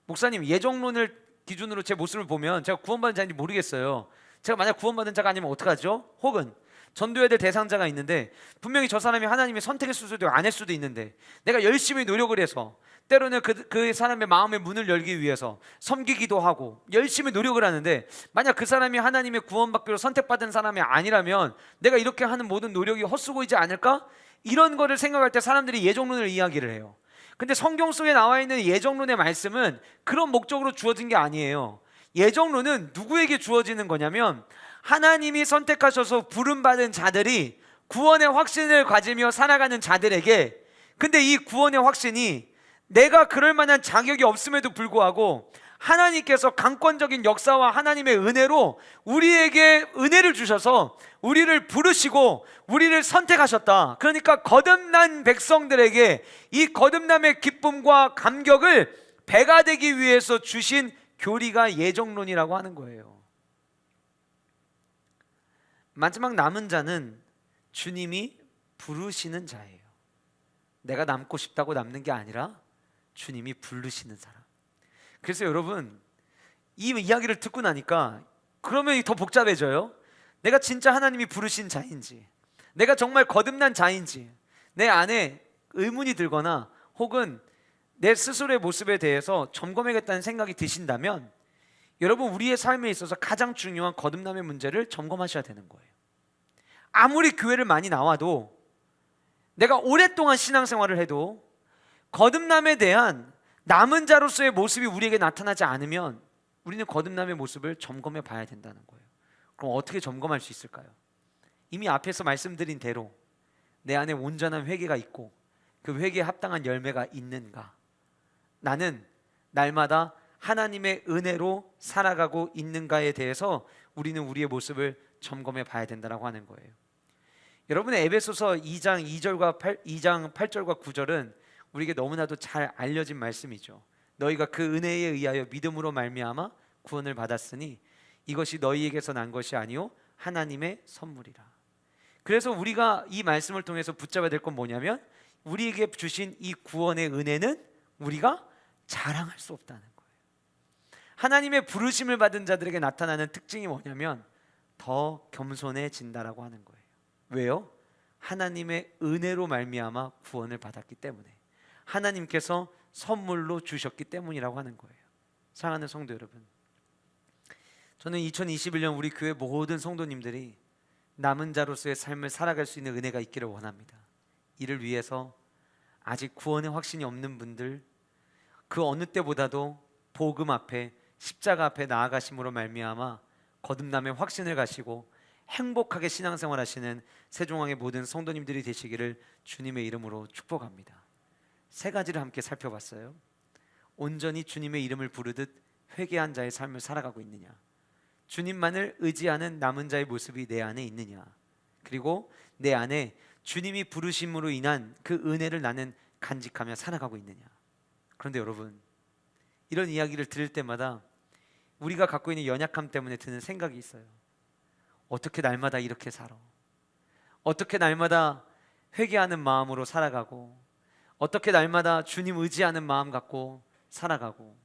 S1: 목사님, 예정론을 기준으로 제 모습을 보면 제가 구원받은 자인지 모르겠어요. 제가 만약 구원받은 자가 아니면 어떡하죠? 혹은 전도해야 될 대상자가 있는데 분명히 저 사람이 하나님이 선택했을 수도 안 했을 수도 있는데 내가 열심히 노력을 해서 때로는 그 사람의 마음의 문을 열기 위해서 섬기기도 하고 열심히 노력을 하는데 만약 그 사람이 하나님의 구원받기로 선택받은 사람이 아니라면 내가 이렇게 하는 모든 노력이 헛수고이지 않을까? 이런 거를 생각할 때 사람들이 예정론을 이야기를 해요. 근데 성경 속에 나와 있는 예정론의 말씀은 그런 목적으로 주어진 게 아니에요. 예정론은 누구에게 주어지는 거냐면 하나님이 선택하셔서 부름받은 자들이 구원의 확신을 가지며 살아가는 자들에게, 근데 이 구원의 확신이 내가 그럴 만한 자격이 없음에도 불구하고 하나님께서 강권적인 역사와 하나님의 은혜로 우리에게 은혜를 주셔서 우리를 부르시고 우리를 선택하셨다. 그러니까 거듭난 백성들에게 이 거듭남의 기쁨과 감격을 배가 되기 위해서 주신 교리가 예정론이라고 하는 거예요. 마지막 남은 자는 주님이 부르시는 자예요. 내가 남고 싶다고 남는 게 아니라 주님이 부르시는 사람. 그래서 여러분 이 이야기를 듣고 나니까 그러면 더 복잡해져요. 내가 진짜 하나님이 부르신 자인지, 내가 정말 거듭난 자인지 내 안에 의문이 들거나 혹은 내 스스로의 모습에 대해서 점검해야겠다는 생각이 드신다면 여러분 우리의 삶에 있어서 가장 중요한 거듭남의 문제를 점검하셔야 되는 거예요. 아무리 교회를 많이 나와도 내가 오랫동안 신앙생활을 해도 거듭남에 대한 남은 자로서의 모습이 우리에게 나타나지 않으면 우리는 거듭남의 모습을 점검해 봐야 된다는 거예요. 그럼 어떻게 점검할 수 있을까요? 이미 앞에서 말씀드린 대로 내 안에 온전한 회개가 있고 그 회개에 합당한 열매가 있는가? 나는 날마다 하나님의 은혜로 살아가고 있는가에 대해서 우리는 우리의 모습을 점검해 봐야 된다고 하는 거예요. 여러분, 에베소서 2장 8절과 9절은 우리에게 너무나도 잘 알려진 말씀이죠. 너희가 그 은혜에 의하여 믿음으로 말미암아 구원을 받았으니 이것이 너희에게서 난 것이 아니요 하나님의 선물이라. 그래서 우리가 이 말씀을 통해서 붙잡아야 될 건 뭐냐면, 우리에게 주신 이 구원의 은혜는 우리가 자랑할 수 없다는 거예요. 하나님의 부르심을 받은 자들에게 나타나는 특징이 뭐냐면 더 겸손해진다라고 하는 거예요. 왜요? 하나님의 은혜로 말미암아 구원을 받았기 때문에, 하나님께서 선물로 주셨기 때문이라고 하는 거예요. 사랑하는 성도 여러분, 저는 2021년 우리 교회 모든 성도님들이 남은 자로서의 삶을 살아갈 수 있는 은혜가 있기를 원합니다. 이를 위해서 아직 구원의 확신이 없는 분들, 그 어느 때보다도 복음 앞에, 십자가 앞에 나아가심으로 말미암아 거듭남의 확신을 가지고 행복하게 신앙생활 하시는 세종왕의 모든 성도님들이 되시기를 주님의 이름으로 축복합니다. 세 가지를 함께 살펴봤어요. 온전히 주님의 이름을 부르듯 회개한 자의 삶을 살아가고 있느냐, 주님만을 의지하는 남은 자의 모습이 내 안에 있느냐, 그리고 내 안에 주님이 부르심으로 인한 그 은혜를 나는 간직하며 살아가고 있느냐. 그런데 여러분, 이런 이야기를 들을 때마다 우리가 갖고 있는 연약함 때문에 드는 생각이 있어요. 어떻게 날마다 이렇게 살아? 어떻게 날마다 회개하는 마음으로 살아가고, 어떻게 날마다 주님 의지하는 마음 갖고 살아가고,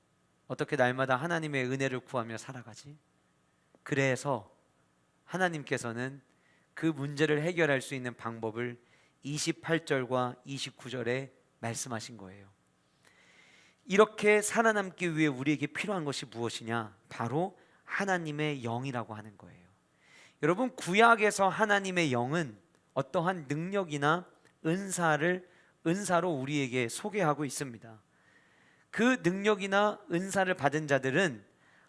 S1: 어떻게 날마다 하나님의 은혜를 구하며 살아가지? 그래서 하나님께서는 그 문제를 해결할 수 있는 방법을 28절과 29절에 말씀하신 거예요. 이렇게 살아남기 위해 우리에게 필요한 것이 무엇이냐? 바로 하나님의 영이라고 하는 거예요. 여러분, 구약에서 하나님의 영은 어떠한 능력이나 은사로 우리에게 소개하고 있습니다. 그 능력이나 은사를 받은 자들은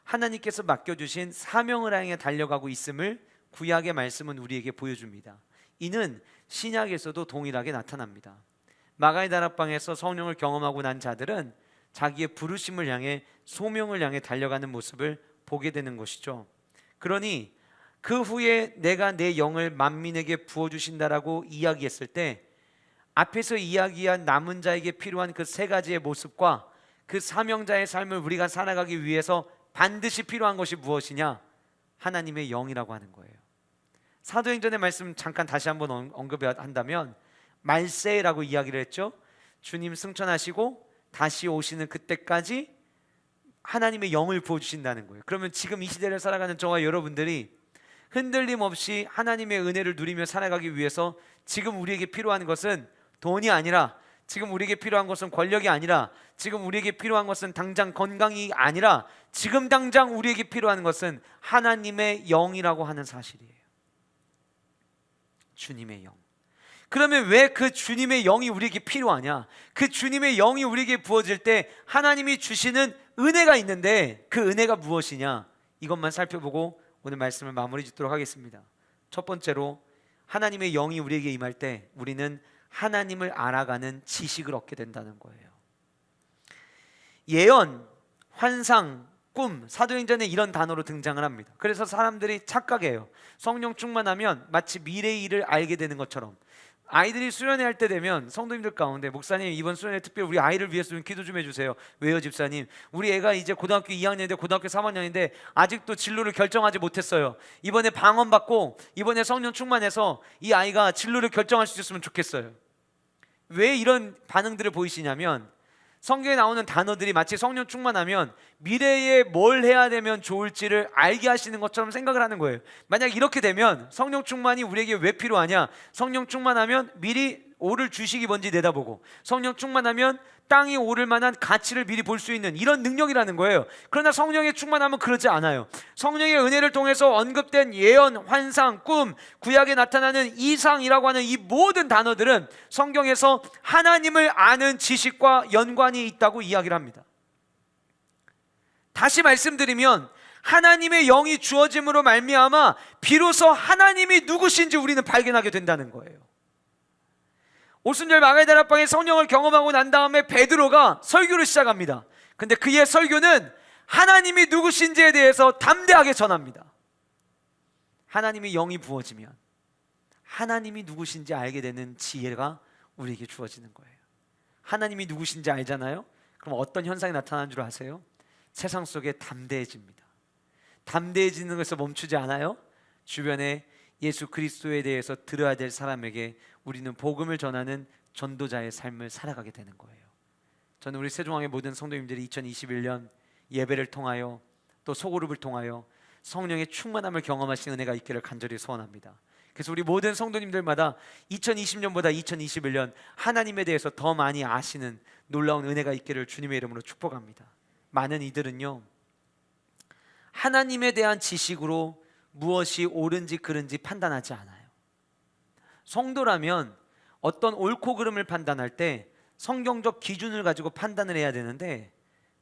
S1: 하나님께서 맡겨주신 사명을 향해 달려가고 있음을 구약의 말씀은 우리에게 보여줍니다. 이는 신약에서도 동일하게 나타납니다. 마가의 다락방에서 성령을 경험하고 난 자들은 자기의 부르심을 향해, 소명을 향해 달려가는 모습을 보게 되는 것이죠. 그러니 그 후에 내가 내 영을 만민에게 부어주신다라고 이야기했을 때, 앞에서 이야기한 남은 자에게 필요한 그 세 가지의 모습과 그 사명자의 삶을 우리가 살아가기 위해서 반드시 필요한 것이 무엇이냐? 하나님의 영이라고 하는 거예요. 사도행전의 말씀 잠깐 다시 한번 언급한다면, 말세라고 이야기를 했죠. 주님 승천하시고 다시 오시는 그때까지 하나님의 영을 부어주신다는 거예요. 그러면 지금 이 시대를 살아가는 저와 여러분들이 흔들림 없이 하나님의 은혜를 누리며 살아가기 위해서 지금 우리에게 필요한 것은 돈이 아니라, 지금 우리에게 필요한 것은 권력이 아니라, 지금 우리에게 필요한 것은 당장 건강이 아니라, 지금 당장 우리에게 필요한 것은 하나님의 영이라고 하는 사실이에요. 주님의 영. 그러면 왜 그 주님의 영이 우리에게 필요하냐? 그 주님의 영이 우리에게 부어질 때 하나님이 주시는 은혜가 있는데, 그 은혜가 무엇이냐? 이것만 살펴보고 오늘 말씀을 마무리 짓도록 하겠습니다. 첫 번째로, 하나님의 영이 우리에게 임할 때 우리는 하나님을 알아가는 지식을 얻게 된다는 거예요. 예언, 환상, 꿈, 사도행전에 이런 단어로 등장을 합니다. 그래서 사람들이 착각해요. 성령 충만하면 마치 미래의 일을 알게 되는 것처럼. 아이들이 수련회 할 때 되면 성도님들 가운데, 목사님 이번 수련회 특별히 우리 아이를 위해서 좀 기도 좀 해주세요. 왜요 집사님? 우리 애가 이제 고등학교 2학년인데 고등학교 3학년인데 아직도 진로를 결정하지 못했어요. 이번에 방언 받고 이번에 성령 충만해서 이 아이가 진로를 결정할 수 있었으면 좋겠어요. 왜 이런 반응들을 보이시냐면, 성경에 나오는 단어들이 마치 성령 충만하면 미래에 뭘 해야 되면 좋을지를 알게 하시는 것처럼 생각을 하는 거예요. 만약 이렇게 되면 성령 충만이 우리에게 왜 필요하냐? 성령 충만하면 미리 오를 주식이 뭔지 내다보고, 성령 충만하면 땅이 오를 만한 가치를 미리 볼 수 있는 이런 능력이라는 거예요. 그러나 성령의 충만함은 그러지 않아요. 성령의 은혜를 통해서 언급된 예언, 환상, 꿈, 구약에 나타나는 이상이라고 하는 이 모든 단어들은 성경에서 하나님을 아는 지식과 연관이 있다고 이야기를 합니다. 다시 말씀드리면, 하나님의 영이 주어짐으로 말미암아 비로소 하나님이 누구신지 우리는 발견하게 된다는 거예요. 오순절 마가의 다락방에 성령을 경험하고 난 다음에 베드로가 설교를 시작합니다. 근데 그의 설교는 하나님이 누구신지에 대해서 담대하게 전합니다. 하나님의 영이 부어지면 하나님이 누구신지 알게 되는 지혜가 우리에게 주어지는 거예요. 하나님이 누구신지 알잖아요. 그럼 어떤 현상이 나타나는 줄 아세요? 세상 속에 담대해집니다. 담대해지는 것에서 멈추지 않아요. 주변에 예수 그리스도에 대해서 들어야 될 사람에게 우리는 복음을 전하는 전도자의 삶을 살아가게 되는 거예요. 저는 우리 세종왕의 모든 성도님들이 2021년 예배를 통하여 또 소그룹을 통하여 성령의 충만함을 경험하시는 은혜가 있기를 간절히 소원합니다. 그래서 우리 모든 성도님들마다 2020년보다 2021년 하나님에 대해서 더 많이 아시는 놀라운 은혜가 있기를 주님의 이름으로 축복합니다. 많은 이들은요, 하나님에 대한 지식으로 무엇이 옳은지 그른지 판단하지 않아요. 성도라면 어떤 옳고 그름을 판단할 때 성경적 기준을 가지고 판단을 해야 되는데,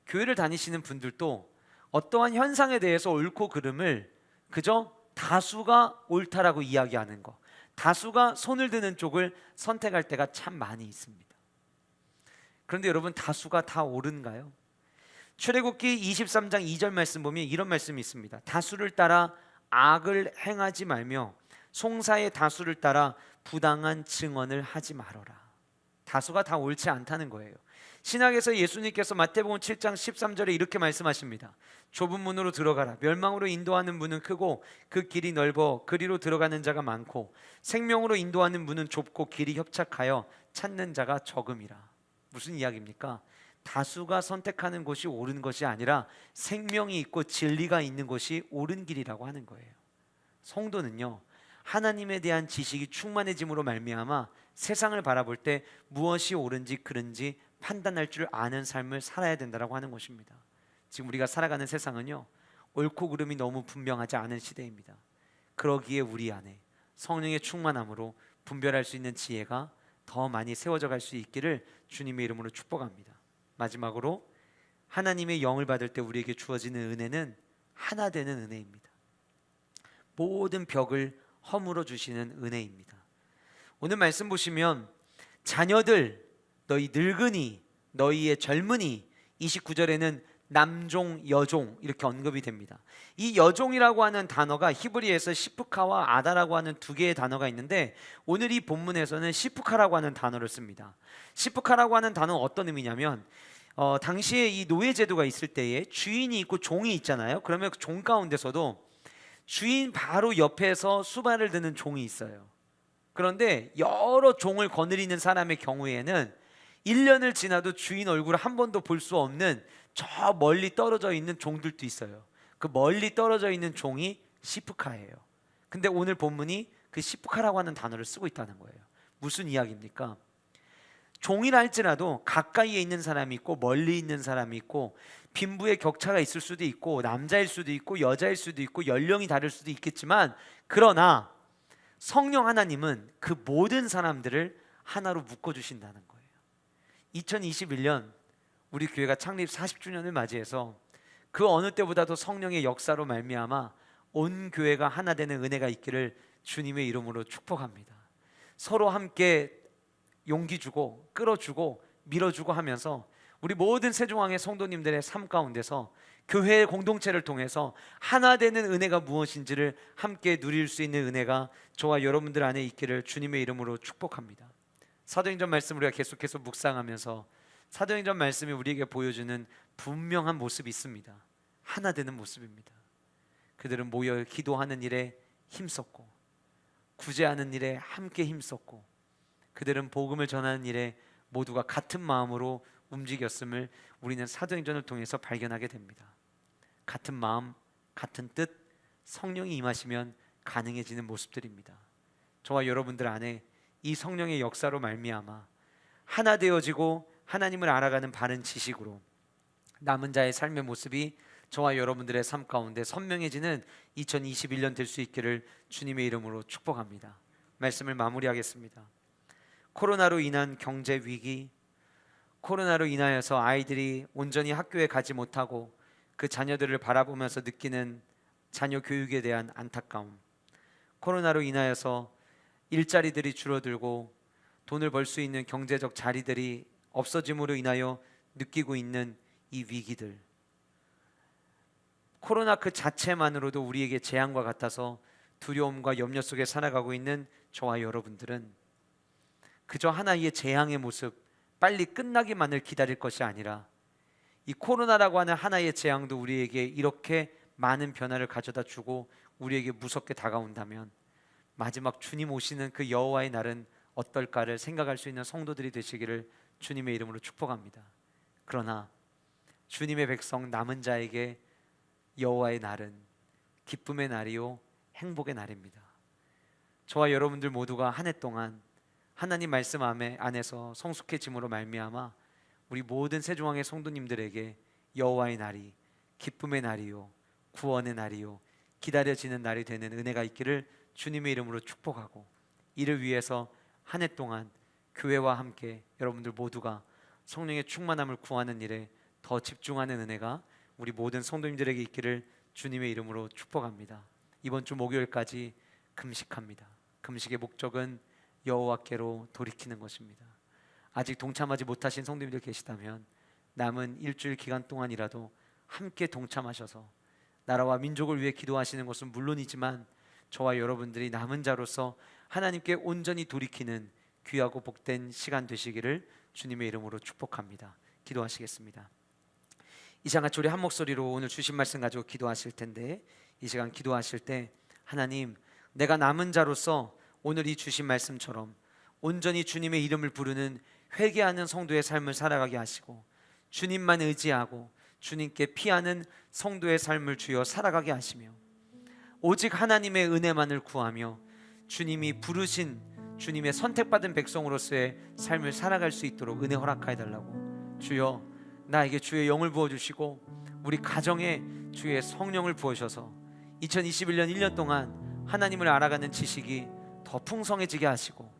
S1: 교회를 다니시는 분들도 어떠한 현상에 대해서 옳고 그름을 그저 다수가 옳다라고 이야기하는 것, 다수가 손을 드는 쪽을 선택할 때가 참 많이 있습니다. 그런데 여러분, 다수가 다 옳은가요? 출애굽기 23장 2절 말씀 보면 이런 말씀이 있습니다. 다수를 따라 악을 행하지 말며 송사의 다수를 따라 부당한 증언을 하지 말어라. 다수가 다 옳지 않다는 거예요. 신약에서 예수님께서 마태복음 7장 13절에 이렇게 말씀하십니다. 좁은 문으로 들어가라. 멸망으로 인도하는 문은 크고 그 길이 넓어 그리로 들어가는 자가 많고 생명으로 인도하는 문은 좁고 길이 협착하여 찾는 자가 적음이라. 무슨 이야기입니까? 다수가 선택하는 곳이 옳은 것이 아니라 생명이 있고 진리가 있는 곳이 옳은 길이라고 하는 거예요. 성도는요, 하나님에 대한 지식이 충만해짐으로 말미암아 세상을 바라볼 때 무엇이 옳은지 그른지 판단할 줄 아는 삶을 살아야 된다고 하는 것입니다. 지금 우리가 살아가는 세상은요, 옳고 그름이 너무 분명하지 않은 시대입니다. 그러기에 우리 안에 성령의 충만함으로 분별할 수 있는 지혜가 더 많이 세워져 갈 수 있기를 주님의 이름으로 축복합니다. 마지막으로, 하나님의 영을 받을 때 우리에게 주어지는 은혜는 하나 되는 은혜입니다. 모든 벽을 허물어 주시는 은혜입니다. 오늘 말씀 보시면 자녀들, 너희 늙은이, 너희의 젊은이, 29절에는 남종, 여종 이렇게 언급이 됩니다. 이 여종이라고 하는 단어가 히브리에서 시프카와 아다라고 하는 두 개의 단어가 있는데, 오늘 이 본문에서는 시프카라고 하는 단어를 씁니다. 시프카라고 하는 단어는 어떤 의미냐면, 당시에 이 노예 제도가 있을 때에 주인이 있고 종이 있잖아요. 그러면 그 종 가운데서도 주인 바로 옆에서 수발을 드는 종이 있어요. 그런데 여러 종을 거느리는 사람의 경우에는 1년을 지나도 주인 얼굴을 한 번도 볼 수 없는 저 멀리 떨어져 있는 종들도 있어요. 그 멀리 떨어져 있는 종이 시프카예요. 근데 오늘 본문이 그 시프카라고 하는 단어를 쓰고 있다는 거예요. 무슨 이야기입니까? 종이라 할지라도 가까이에 있는 사람이 있고 멀리 있는 사람이 있고 빈부의 격차가 있을 수도 있고 남자일 수도 있고 여자일 수도 있고 연령이 다를 수도 있겠지만, 그러나 성령 하나님은 그 모든 사람들을 하나로 묶어주신다는 거예요. 2021년 우리 교회가 창립 40주년을 맞이해서 그 어느 때보다도 성령의 역사로 말미암아 온 교회가 하나 되는 은혜가 있기를 주님의 이름으로 축복합니다. 서로 함께 용기 주고 끌어주고 밀어주고 하면서 우리 모든 세종왕의 성도님들의 삶 가운데서 교회의 공동체를 통해서 하나 되는 은혜가 무엇인지를 함께 누릴 수 있는 은혜가 저와 여러분들 안에 있기를 주님의 이름으로 축복합니다. 사도행전 말씀 우리가 계속해서 묵상하면서 사도행전 말씀이 우리에게 보여주는 분명한 모습이 있습니다. 하나 되는 모습입니다. 그들은 모여 기도하는 일에 힘썼고 구제하는 일에 함께 힘썼고 그들은 복음을 전하는 일에 모두가 같은 마음으로 움직였음을 우리는 사도행전을 통해서 발견하게 됩니다. 같은 마음, 같은 뜻, 성령이 임하시면 가능해지는 모습들입니다. 저와 여러분들 안에 이 성령의 역사로 말미암아 하나 되어지고 하나님을 알아가는 바른 지식으로 남은 자의 삶의 모습이 저와 여러분들의 삶 가운데 선명해지는 2021년 될 수 있기를 주님의 이름으로 축복합니다. 말씀을 마무리하겠습니다. 코로나로 인한 경제 위기, 코로나로 인하여서 아이들이 온전히 학교에 가지 못하고 그 자녀들을 바라보면서 느끼는 자녀 교육에 대한 안타까움, 코로나로 인하여서 일자리들이 줄어들고 돈을 벌 수 있는 경제적 자리들이 없어짐으로 인하여 느끼고 있는 이 위기들, 코로나 그 자체만으로도 우리에게 재앙과 같아서 두려움과 염려 속에 살아가고 있는 저와 여러분들은 그저 하나의 재앙의 모습, 빨리 끝나기만을 기다릴 것이 아니라 이 코로나라고 하는 하나의 재앙도 우리에게 이렇게 많은 변화를 가져다 주고 우리에게 무섭게 다가온다면 마지막 주님 오시는 그 여호와의 날은 어떨까를 생각할 수 있는 성도들이 되시기를 주님의 이름으로 축복합니다. 그러나 주님의 백성 남은 자에게 여호와의 날은 기쁨의 날이요 행복의 날입니다. 저와 여러분들 모두가 한 해 동안 하나님 말씀 안에서 성숙해짐으로 말미암아 우리 모든 세종왕의 성도님들에게 여호와의 날이 기쁨의 날이요 구원의 날이요 기다려지는 날이 되는 은혜가 있기를 주님의 이름으로 축복하고, 이를 위해서 한 해 동안 교회와 함께 여러분들 모두가 성령의 충만함을 구하는 일에 더 집중하는 은혜가 우리 모든 성도님들에게 있기를 주님의 이름으로 축복합니다. 이번 주 목요일까지 금식합니다. 금식의 목적은 여호와께로 돌이키는 것입니다. 아직 동참하지 못하신 성도님들 계시다면 남은 일주일 기간 동안이라도 함께 동참하셔서 나라와 민족을 위해 기도하시는 것은 물론이지만 저와 여러분들이 남은 자로서 하나님께 온전히 돌이키는 귀하고 복된 시간 되시기를 주님의 이름으로 축복합니다. 기도하시겠습니다. 이 시간 같이 우리 한 목소리로 오늘 주신 말씀 가지고 기도하실 텐데, 이 시간 기도하실 때 하나님, 내가 남은 자로서 오늘 이 주신 말씀처럼 온전히 주님의 이름을 부르는 회개하는 성도의 삶을 살아가게 하시고 주님만 의지하고 주님께 피하는 성도의 삶을 주여 살아가게 하시며 오직 하나님의 은혜만을 구하며 주님이 부르신 주님의 선택받은 백성으로서의 삶을 살아갈 수 있도록 은혜 허락하여 달라고. 주여, 나에게 주의 영을 부어주시고 우리 가정에 주의 성령을 부어주셔서 2021년 1년 동안 하나님을 알아가는 지식이 더 풍성해지게 하시고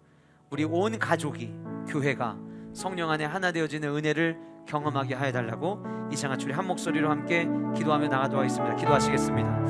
S1: 우리 온 가족이, 교회가 성령 안에 하나 되어지는 은혜를 경험하게 하여 달라고 이 시간 우리 한 목소리로 함께 기도하며 나가도록 하겠습니다. 기도하시겠습니다.